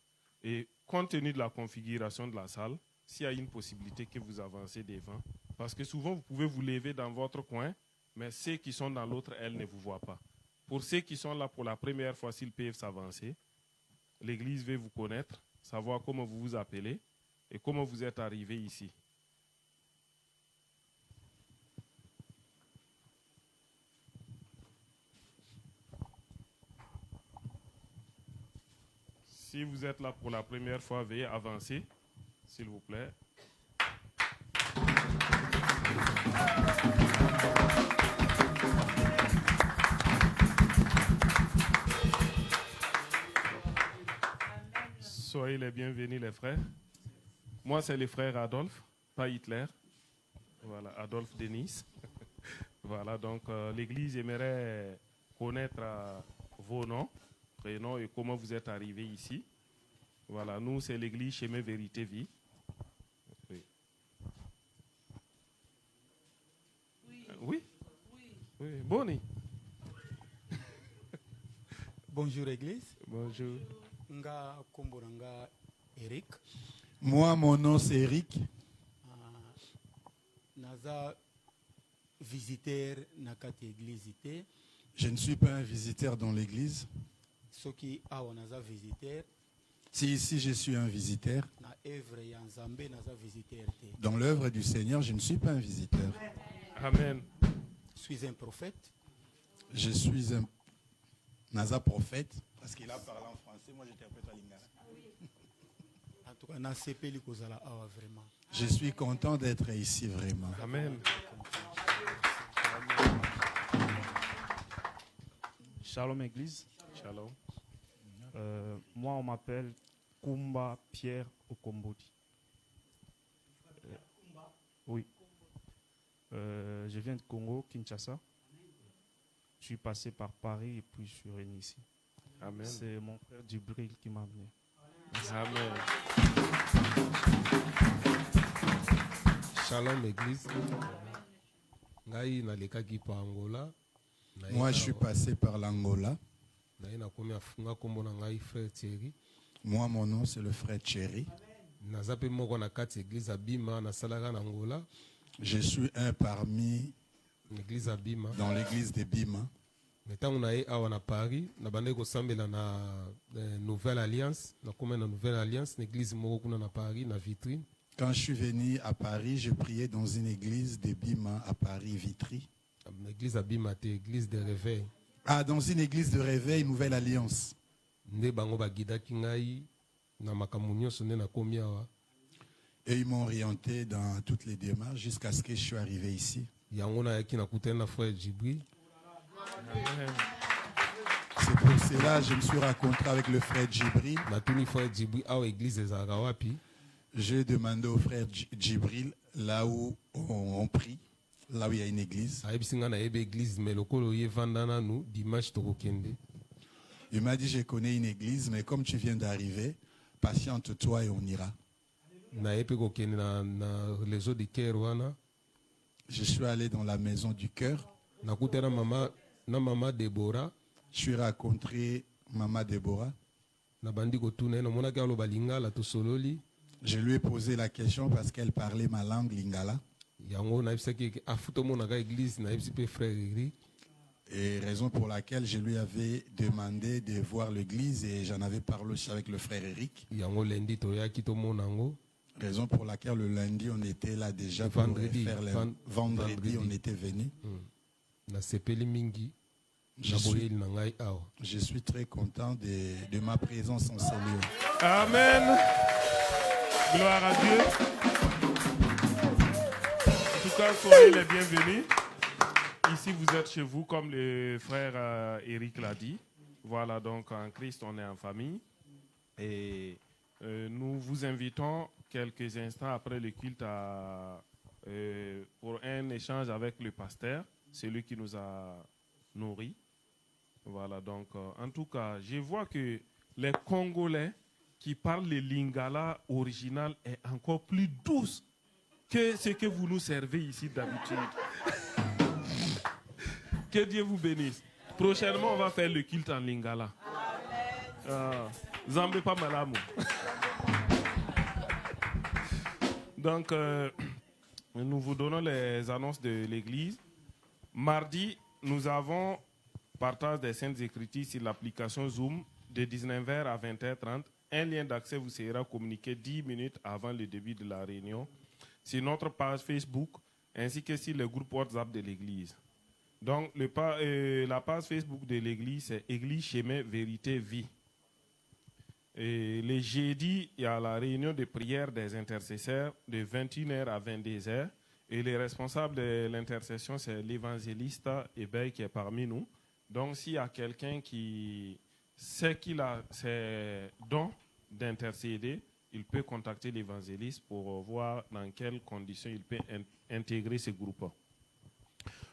et compte tenu de la configuration de la salle, s'il y a une possibilité que vous avancez devant. Parce que souvent, vous pouvez vous lever dans votre coin, mais ceux qui sont dans l'autre aile ne vous voient pas. Pour ceux qui sont là pour la première fois, s'ils peuvent s'avancer, l'Église veut vous connaître, savoir comment vous vous appelez et comment vous êtes arrivé ici. Si vous êtes là pour la première fois, veuillez avancer, s'il vous plaît. Soyez les bienvenus, les frères. Moi, c'est le frère Adolphe, pas Hitler. Voilà, Adolphe Denis. Voilà, donc l'Église aimerait connaître vos noms, prénoms et comment vous êtes arrivés ici. Voilà, nous, c'est l'Église Chemin Vérité Vie. Oui. Oui. Oui. Bonnie. Bonjour Église. Bonjour. Nga Komboranga Eric. Moi, mon nom c'est Eric. Naza visiteur nakati église ité. Je ne suis pas un visiteur dans l'église. Soki awa naza visiteur. Si ici je suis un visiteur, Na œuvre ya Nzambe naza visiteur té. dans l'œuvre du Seigneur, je ne suis pas un visiteur. Amen. Je suis un prophète. Je suis un Naza prophète. Parce qu'il a parlé en français, moi j'interprète en lingala. En tout cas, na sepeli kozala awa vraiment. Je suis content d'être ici vraiment. Amen. Shalom Église. Shalom. Moi, on m'appelle Kumba Pierre Okombodi. Oui. Je viens de Congo, Kinshasa. Je suis passé par Paris et puis je suis venu ici. Amen. C'est mon frère Djibril qui m'a amené. Amen. Shalom Église. Ngai nalekaki pa Angola. Moi je suis passé par l'Angola. Naina komi afunga kombo na ngai frère Thierry. Moi mon nom c'est le frère Thierry. Naza pe moko na kati église Abima na salaka na Angola. Je suis un parmi L'église Abima. dans l'église de Bima. Metango na ye awa na Paris na bande ko sambela na Nouvelle Alliance, na comme na Nouvelle Alliance, l'église moko kuna na Paris na Vitrine. Quand je suis venu à Paris, je priais dans une église de Bima à Paris, Vitry. L'église Abima te église de réveil. Ah, dans une église de réveil, Nouvelle Alliance. Nde bango ba gidaki ngai na makambo nyonso nde na komi awa. Et ils m'ont orienté dans toutes les démarches jusqu'à ce que je suis arrivé ici. Yango na yaki na kutana na frère Djibril. C'est pour cela que je me suis rencontré avec le frère Djibril. Na tuni frère Djibril awa église ezalaka wapi. J'ai demandé au frère Djibril là où on prie, là où il y a une église. Ayebisinga na yebe église mais lokolo ye vandana nous dimanche tokokende. Il m'a dit, je connais une église, mais comme tu viens d'arriver, patiente-toi et on ira. Na yepe kokende na les eaux de cœur wana. Je suis allé dans la maison du cœur. Na kutana mama Deborah. Je suis rencontré Maman Déborah. Na bandi kotuna na monaki aloba lingala to sololi. Je lui ai posé la question parce qu'elle parlait ma langue lingala. Yango na yebisaki afuto monaka église na yebisi pe frère Eric. Et raison pour laquelle je lui avais demandé de voir l'église et j'en avais parlé aussi avec le frère Eric. Yango lundi toyaki to monango. Raison pour laquelle le lundi on était là déjà pour Vendredi, faire le vendredi on était venu. Na sepeli mingi. Je suis très content de ma présence en ce lieu. Amen. Gloire à Dieu. En tout cas, soyez les bienvenus. Ici, vous êtes chez vous, comme le frère Eric l'a dit. Voilà, donc en Christ, on est en famille. Et nous vous invitons quelques instants après le culte pour un échange avec le pasteur, celui qui nous a nourris. Voilà, donc en tout cas, je vois que les Congolais qui parlent le lingala original est encore plus douce que ce que vous nous servez ici d'habitude. Que Dieu vous bénisse. Prochainement, on va faire le culte en lingala. Zambé pas malamu. Donc, nous vous donnons les annonces de l'église. Mardi, nous avons partage des Saintes Écritures sur l'application Zoom de 19h à 20h30. Un lien d'accès vous sera communiqué 10 minutes avant le début de la réunion sur notre page Facebook ainsi que sur le groupe WhatsApp de l'église. Donc, la page Facebook de l'église, c'est Église Chemin Vérité Vie. Et les jeudis, il y a la réunion de prière des intercesseurs de 21h à 22h. Et les responsables de l'intercession, c'est l'évangéliste Ebey qui est parmi nous. Donc, s'il y a quelqu'un qui sait qu'il a ses dons d'intercéder, il peut contacter l'évangéliste pour voir dans quelles conditions il peut intégrer ce groupe.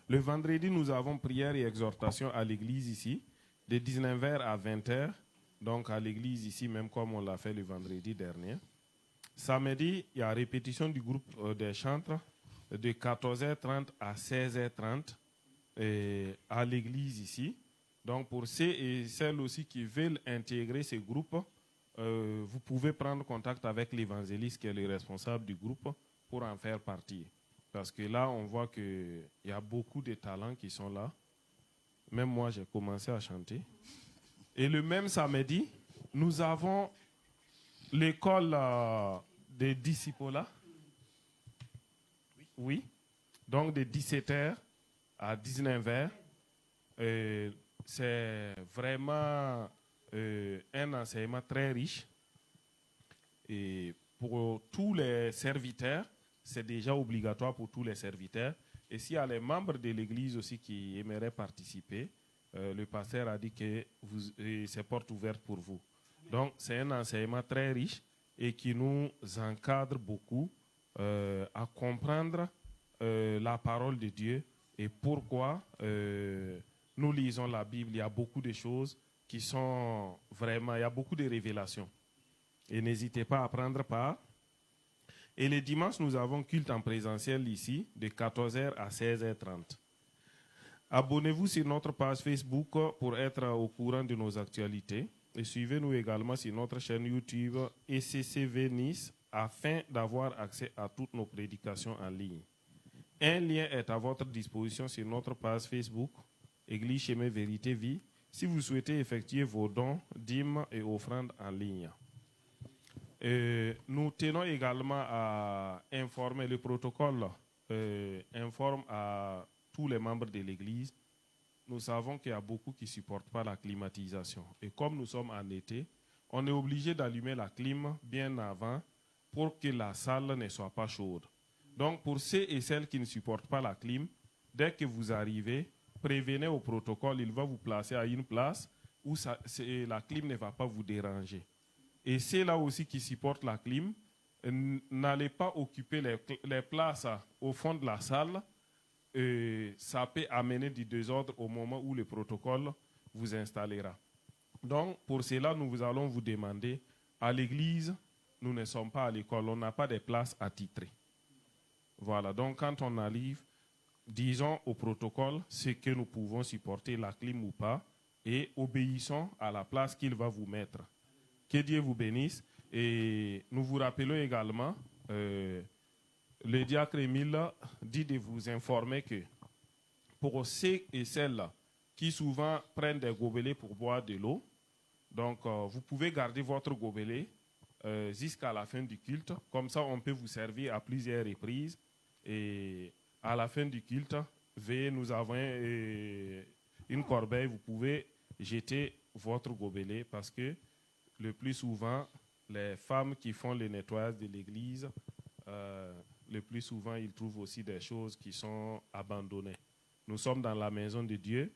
Le vendredi, nous avons prière et exhortation à l'église ici, de 19h à 20h. Donc, à l'église ici, même comme on l'a fait le vendredi dernier. Samedi, il y a répétition du groupe des chantres de 14h30 à 16h30 à l'église ici. Donc, pour ceux et celles aussi qui veulent intégrer ce groupe, vous pouvez prendre contact avec l'évangéliste qui est le responsable du groupe pour en faire partie. Parce que là, on voit qu'il y a beaucoup de talents qui sont là. Même moi, j'ai commencé à chanter. Et le même samedi, nous avons l'école des disciples. Oui. Donc, de 17h à 19h. C'est vraiment un enseignement très riche. Et pour tous les serviteurs, c'est déjà obligatoire pour tous les serviteurs. Et s'il y a les membres de l'église aussi qui aimeraient participer, le pasteur a dit que c'est porte ouverte pour vous. Donc, c'est un enseignement très riche et qui nous encadre beaucoup à comprendre la parole de Dieu et pourquoi nous lisons la Bible. Il y a beaucoup de choses qui sont vraiment, il y a beaucoup de révélations. Et n'hésitez pas à prendre part. Et les dimanches, nous avons culte en présentiel ici, de 14h à 16h30. Abonnez-vous sur notre page Facebook pour être au courant de nos actualités. Et suivez-nous également sur notre chaîne YouTube ECCV Nice afin d'avoir accès à toutes nos prédications en ligne. Un lien est à votre disposition sur notre page Facebook, Église Chemin Vérité Vie, si vous souhaitez effectuer vos dons, dîmes et offrandes en ligne. Nous tenons également à informer le protocole, informe à tous les membres de l'Église. Nous savons qu'il y a beaucoup qui ne supportent pas la climatisation. Et comme nous sommes en été, on est obligé d'allumer la clim bien avant pour que la salle ne soit pas chaude. Donc, pour ceux et celles qui ne supportent pas la clim, dès que vous arrivez, prévenez au protocole, il va vous placer à une place où la clim ne va pas vous déranger. Et c'est là aussi qui supportent la clim. N'allez pas occuper les places au fond de la salle. Ça peut amener du désordre au moment où le protocole vous installera. Donc, pour cela, nous allons vous demander, à l'église, nous ne sommes pas à l'école, on n'a pas de places attitrées. Voilà, donc quand on arrive, disons au protocole ce que nous pouvons supporter, la clim ou pas, et obéissons à la place qu'il va vous mettre. Que Dieu vous bénisse. Et nous vous rappelons également, le diacre Émile dit de vous informer que pour ceux et celles qui souvent prennent des gobelets pour boire de l'eau, donc vous pouvez garder votre gobelet jusqu'à la fin du culte. Comme ça, on peut vous servir à plusieurs reprises. Et à la fin du culte, veuillez nous avoir une corbeille, vous pouvez jeter votre gobelet parce que le plus souvent, les femmes qui font le nettoyage de l'église, le plus souvent, ils trouvent aussi des choses qui sont abandonnées. Nous sommes dans la maison de Dieu.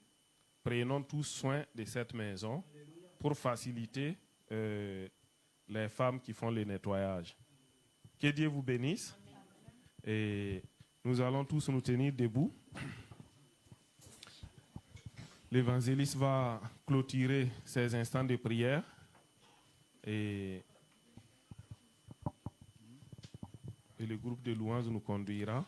Prenons tous soin de cette maison pour faciliter les femmes qui font le nettoyage. Que Dieu vous bénisse. Et nous allons tous nous tenir debout. L'évangéliste va clôturer ces instants de prière et le groupe de louanges nous conduira.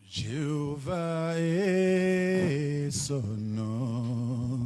Jéhovah est son nom.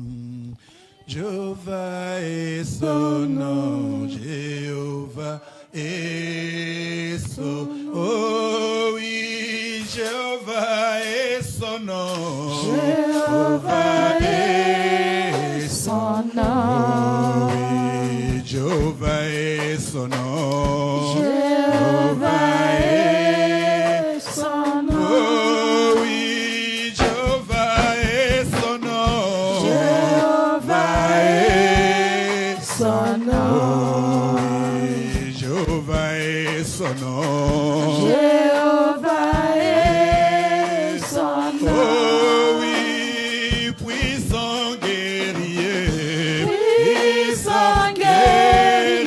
Jéhovah est son nom. Jéhovah est son nom. Oh oui, Jéhovah est son nom. Jéhovah est son nom. Oh oui, Jéhovah est son nom. Jéhovah est son nom. Oh oui, Jéhovah est son nom. Jéhovah est son nom. Oh oui, Jéhovah est son nom. Jéhovah est son nom. Oh oui, puissant guerrier. Puissant guerrier.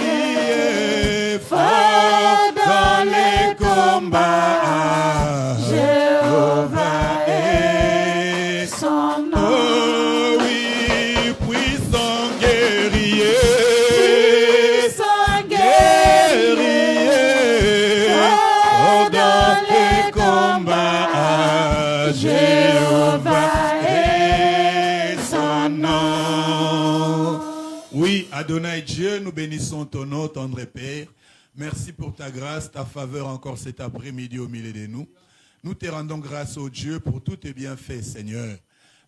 Fort dans les combats. Jéhovah est son nom. Oh oui, puissant guerrier. Puissant guerrier. Fort dans les combats. Jéhovah est son nom. Oui, Adonai Dieu, nous bénissons ton nom, tendre Père. Merci pour ta grâce, ta faveur encore cet après-midi au milieu de nous. Nous te rendons grâce, ô Dieu, pour tous tes bienfaits, Seigneur.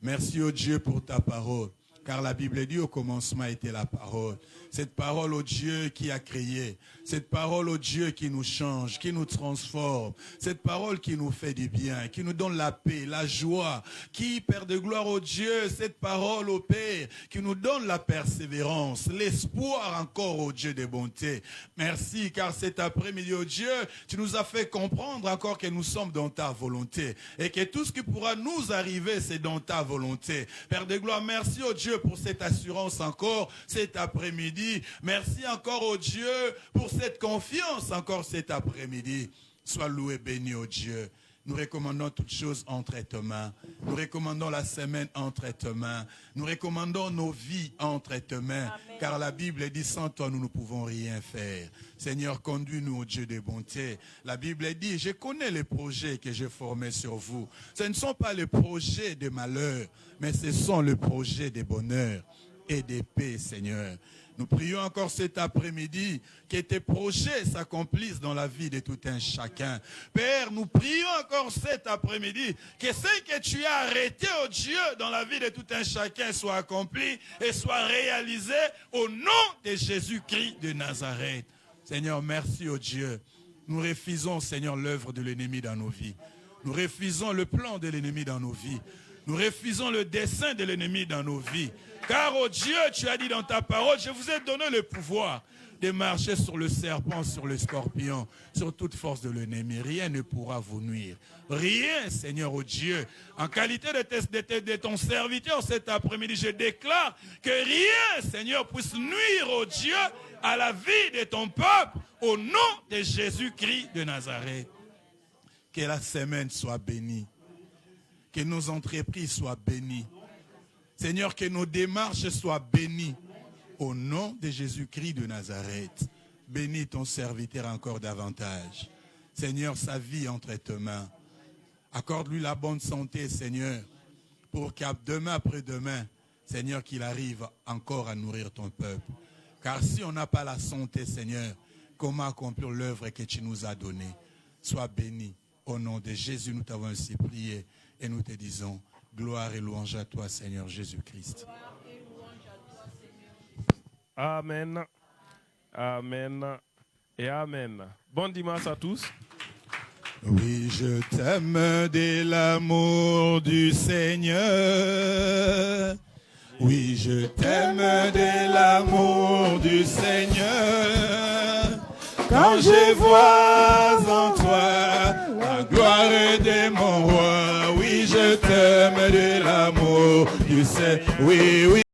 Merci, ô Dieu, pour ta parole. Car la Bible dit au commencement était la parole. Cette parole, ô Dieu, qui a créé. Cette parole, ô Dieu, qui nous change, qui nous transforme. Cette parole qui nous fait du bien, qui nous donne la paix, la joie. Qui, Père de gloire, ô Dieu, cette parole, ô Père, qui nous donne la persévérance, l'espoir encore, ô Dieu de bonté. Merci, car cet après-midi, ô Dieu, tu nous as fait comprendre encore que nous sommes dans ta volonté. Et que tout ce qui pourra nous arriver, c'est dans ta volonté. Père de gloire, merci, ô Dieu, pour cette assurance encore cet après-midi. Merci encore, ô Dieu, pour cette confiance encore cet après-midi. Sois loué, béni, ô Dieu. Nous recommandons toutes choses entre tes mains. Nous recommandons la semaine entre tes mains. Nous recommandons nos vies entre tes mains. Amen. Car la Bible dit, sans toi, nous ne pouvons rien faire. Seigneur, conduis-nous au Dieu de bonté. La Bible dit, je connais les projets que j'ai formés sur vous. Ce ne sont pas les projets de malheur, mais ce sont les projets de bonheur et de paix, Seigneur. Nous prions encore cet après-midi que tes projets s'accomplissent dans la vie de tout un chacun. Père, nous prions encore cet après-midi que ce que tu as arrêté, oh Dieu, dans la vie de tout un chacun soit accompli et soit réalisé au nom de Jésus-Christ de Nazareth. Seigneur, merci, oh Dieu. Nous refusons, Seigneur, l'œuvre de l'ennemi dans nos vies. Nous refusons le plan de l'ennemi dans nos vies. Nous refusons le dessein de l'ennemi dans nos vies. Car, oh Dieu, tu as dit dans ta parole, je vous ai donné le pouvoir de marcher sur le serpent, sur le scorpion, sur toute force de l'ennemi. Rien ne pourra vous nuire. Rien, Seigneur, oh Dieu. En qualité de ton serviteur cet après-midi, je déclare que rien, Seigneur, puisse nuire, oh Dieu, à la vie de ton peuple, au nom de Jésus-Christ de Nazareth. Que la semaine soit bénie. Que nos entreprises soient bénies. Seigneur, que nos démarches soient bénies. Au nom de Jésus-Christ de Nazareth. Bénis ton serviteur encore davantage. Seigneur, sa vie entre tes mains. Accorde-lui la bonne santé, Seigneur. Pour qu'à demain après-demain, Seigneur, qu'il arrive encore à nourrir ton peuple. Car si on n'a pas la santé, Seigneur, comment accomplir l'œuvre que tu nous as donnée? Sois béni. Au nom de Jésus, nous t'avons ainsi prié. Et nous te disons, gloire et louange à toi, Seigneur Jésus-Christ. Amen, amen et amen. Bon dimanche à tous. Oui, je t'aime de l'amour du Seigneur. Oui, je t'aime de l'amour du Seigneur. Quand je vois en toi la gloire de mon roi. Oui, je t'aime de l'amour du Seigneur. Oui, oui.